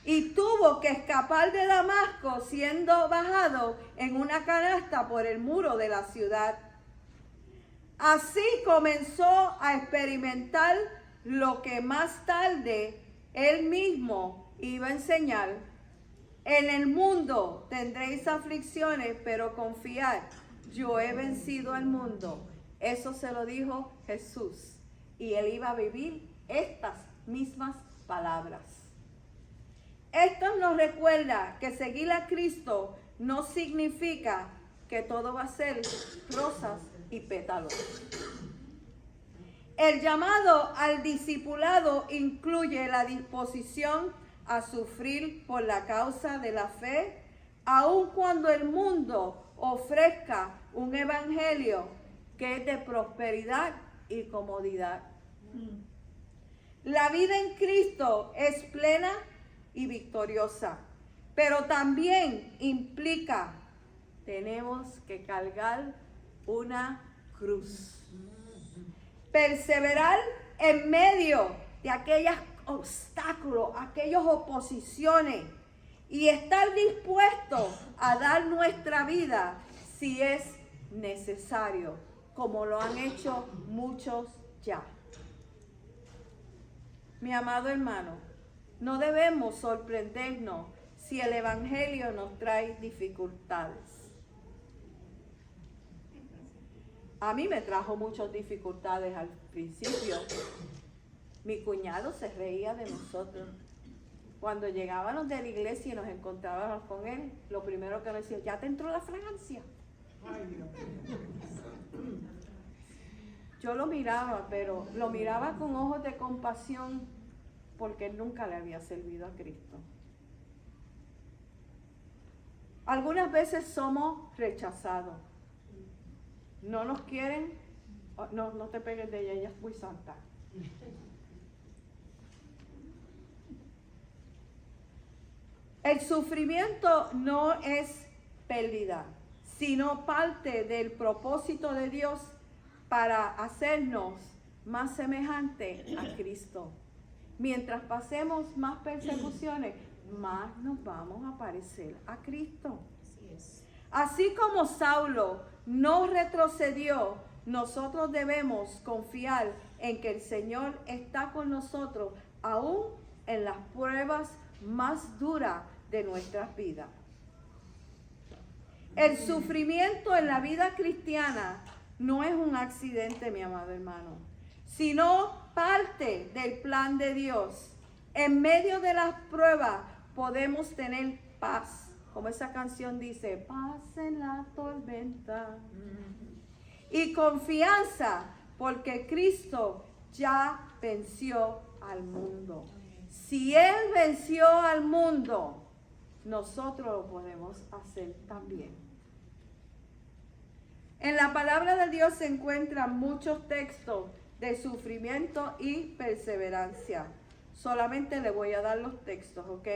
Y tuvo que escapar de Damasco siendo bajado en una canasta por el muro de la ciudad. Así comenzó a experimentar lo que más tarde él mismo iba a enseñar. En el mundo tendréis aflicciones, pero confiad, yo he vencido al mundo. Eso se lo dijo Jesús. Y él iba a vivir estas mismas palabras. Esto nos recuerda que seguir a Cristo no significa que todo va a ser rosas y pétalos. El llamado al discipulado incluye la disposición a sufrir por la causa de la fe, aun cuando el mundo ofrezca un evangelio que es de prosperidad y comodidad. La vida en Cristo es plena y victoriosa, pero también implica tenemos que cargar una cruz. Perseverar en medio de aquellos obstáculos, aquellas oposiciones y estar dispuestos a dar nuestra vida si es necesario, como lo han hecho muchos ya. Mi amado hermano, no debemos sorprendernos si el evangelio nos trae dificultades. A mí me trajo muchas dificultades al principio. Mi cuñado se reía de nosotros. Cuando llegábamos de la iglesia y nos encontrábamos con él, lo primero que nos decía, ya te entró la fragancia. Yo lo miraba, pero lo miraba con ojos de compasión porque él nunca le había servido a Cristo. Algunas veces somos rechazados. No nos quieren, no te pegues de ella es muy santa. El sufrimiento no es pérdida, sino parte del propósito de Dios para hacernos más semejantes a Cristo. Mientras pasemos más persecuciones, más nos vamos a parecer a Cristo. Así como Saulo no retrocedió, nosotros debemos confiar en que el Señor está con nosotros aún en las pruebas más duras de nuestras vidas. El sufrimiento en la vida cristiana no es un accidente, mi amado hermano, sino parte del plan de Dios. En medio de las pruebas podemos tener paz, como esa canción dice, paz en la tormenta. Y confianza, porque Cristo ya venció al mundo. Si Él venció al mundo, nosotros lo podemos hacer también. En la palabra de Dios se encuentran muchos textos de sufrimiento y perseverancia. Solamente le voy a dar los textos, ¿ok?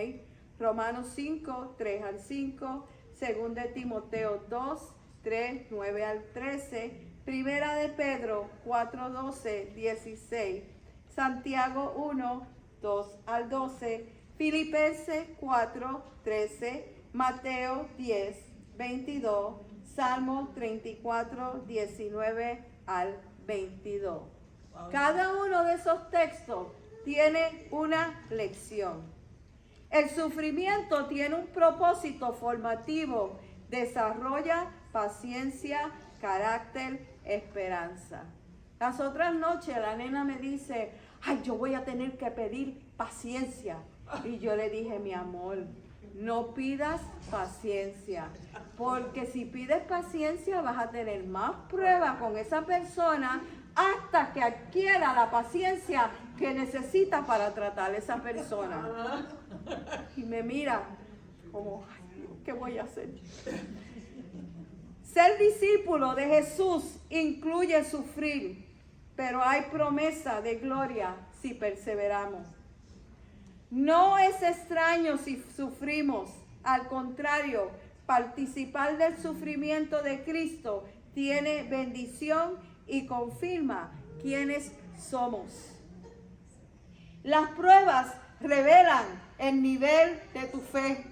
Romanos 5, 3 al 5, 2 de Timoteo 2, 3, 9 al 13, Primera de Pedro 4, 12, 16, Santiago 1, 2 al 12, Filipenses 4, 13, Mateo 10, 22, Salmo 34, 19 al 22. Cada uno de esos textos tiene una lección. El sufrimiento tiene un propósito formativo, desarrolla paciencia, carácter, esperanza. Las otras noches la nena me dice, ay, yo voy a tener que pedir paciencia. Y yo le dije, mi amor, no pidas paciencia, porque si pides paciencia vas a tener más pruebas con esa persona hasta que adquiera la paciencia que necesita para tratar a esa persona. Y me mira como, ay, ¿qué voy a hacer? Ser discípulo de Jesús incluye sufrir, pero hay promesa de gloria si perseveramos. No es extraño si sufrimos, al contrario, participar del sufrimiento de Cristo tiene bendición y confirma quiénes somos. Las pruebas revelan el nivel de tu fe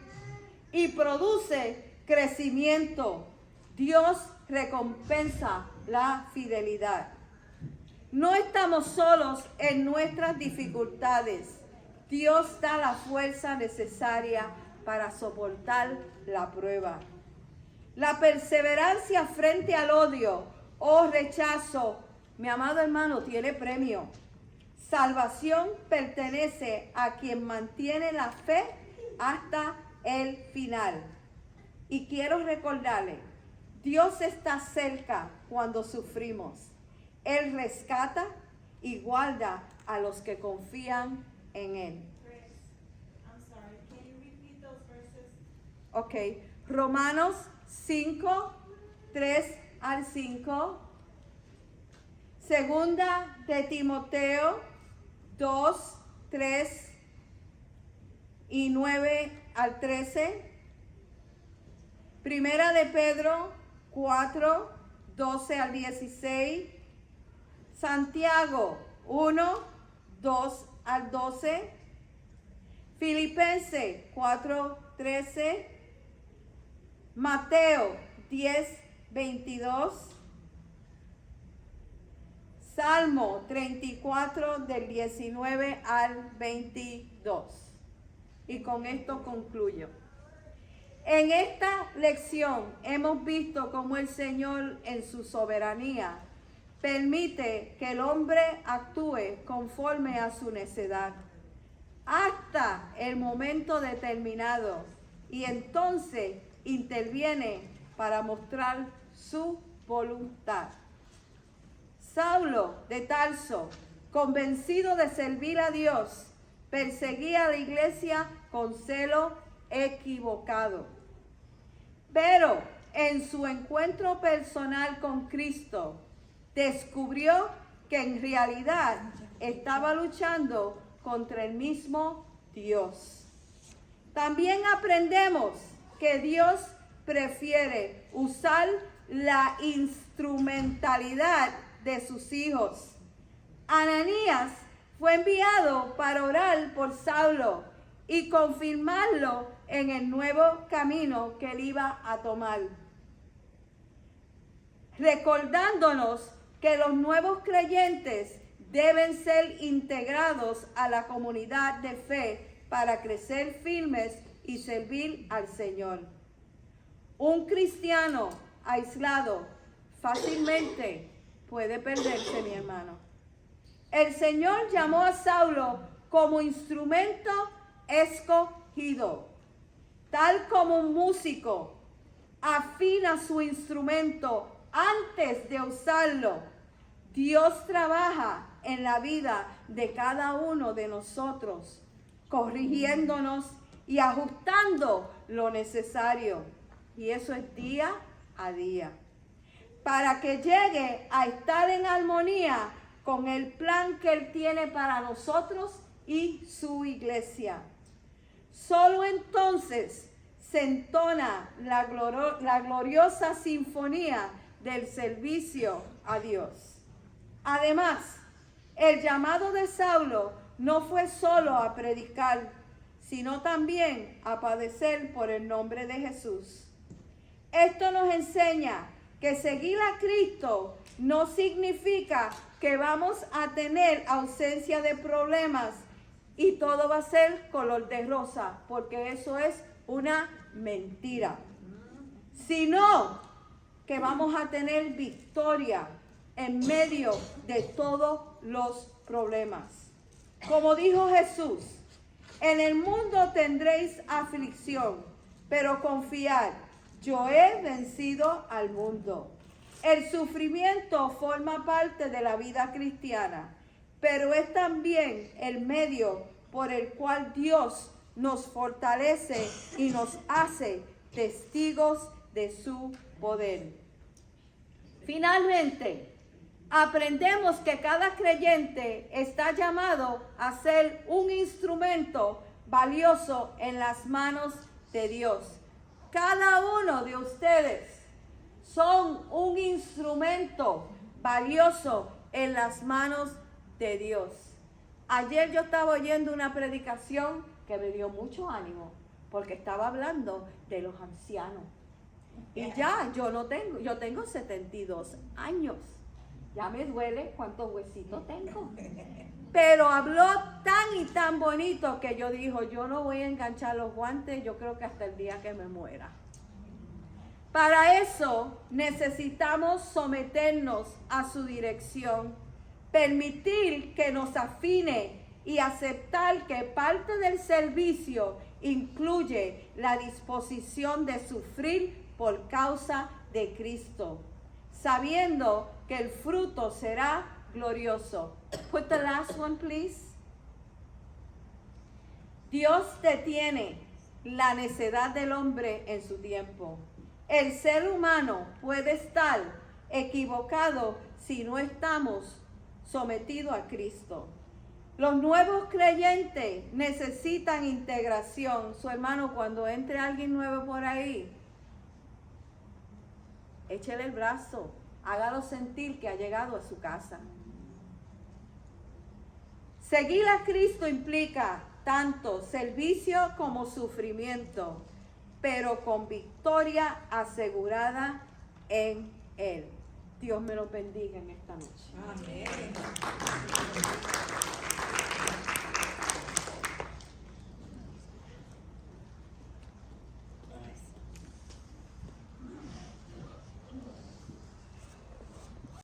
y produce crecimiento. Dios recompensa la fidelidad. No estamos solos en nuestras dificultades. Dios da la fuerza necesaria para soportar la prueba. La perseverancia frente al odio o rechazo, mi amado hermano, tiene premio. Salvación pertenece a quien mantiene la fe hasta el final. Y quiero recordarle, Dios está cerca cuando sufrimos. Él rescata y guarda a los que confían en Él. I'm sorry, can you repeat those verses? Ok, Romanos 5, 3 al 5. Segunda de Timoteo 2, 3 y 9 al 13. Primera de Pedro 4, 12 al 16. Santiago 1, 2 al 12. Filipenses 4, 13. Mateo 10, 22. Salmo 34 del 19 al 22. Y con esto concluyo. En esta lección hemos visto cómo el Señor en su soberanía permite que el hombre actúe conforme a su necedad hasta el momento determinado y entonces interviene para mostrar su voluntad. Saulo de Tarso, convencido de servir a Dios, perseguía a la iglesia con celo equivocado. Pero en su encuentro personal con Cristo, descubrió que en realidad estaba luchando contra el mismo Dios. También aprendemos que Dios prefiere usar la instrumentalidad de sus hijos. Ananías fue enviado para orar por Saulo y confirmarlo en el nuevo camino que él iba a tomar, recordándonos que los nuevos creyentes deben ser integrados a la comunidad de fe para crecer firmes y servir al Señor. Un cristiano aislado fácilmente puede perderse, mi hermano. El Señor llamó a Saulo como instrumento escogido, tal como un músico afina su instrumento antes de usarlo. Dios trabaja en la vida de cada uno de nosotros, corrigiéndonos y ajustando lo necesario. Y eso es día a día, para que llegue a estar en armonía con el plan que Él tiene para nosotros y su iglesia. Solo entonces se entona la gloriosa sinfonía del servicio a Dios. Además, el llamado de Saulo no fue solo a predicar, sino también a padecer por el nombre de Jesús. Esto nos enseña que seguir a Cristo no significa que vamos a tener ausencia de problemas y todo va a ser color de rosa, porque eso es una mentira. Sino que vamos a tener victoria en medio de todos los problemas. Como dijo Jesús, en el mundo tendréis aflicción, pero confiad, yo he vencido al mundo. El sufrimiento forma parte de la vida cristiana, pero es también el medio por el cual Dios nos fortalece y nos hace testigos de su poder. Finalmente, aprendemos que cada creyente está llamado a ser un instrumento valioso en las manos de Dios. Cada uno de ustedes son un instrumento valioso en las manos de Dios. Ayer yo estaba oyendo una predicación que me dio mucho ánimo, porque estaba hablando de los ancianos. Y ya, yo tengo 72 años. Ya me duele cuántos huesitos tengo. Pero habló tan y tan bonito que yo dijo, yo no voy a enganchar los guantes, yo creo que hasta el día que me muera. Para eso necesitamos someternos a su dirección, permitir que nos afine y aceptar que parte del servicio incluye la disposición de sufrir por causa de Cristo, sabiendo que el fruto será glorioso. Put the last one, please. Dios detiene la necedad del hombre en su tiempo. El ser humano puede estar equivocado si no estamos sometidos a Cristo. Los nuevos creyentes necesitan integración. Su hermano, cuando entre alguien nuevo por ahí, échele el brazo, hágalo sentir que ha llegado a su casa. Seguir a Cristo implica tanto servicio como sufrimiento, pero con victoria asegurada en Él. Dios me lo bendiga en esta noche. Amén.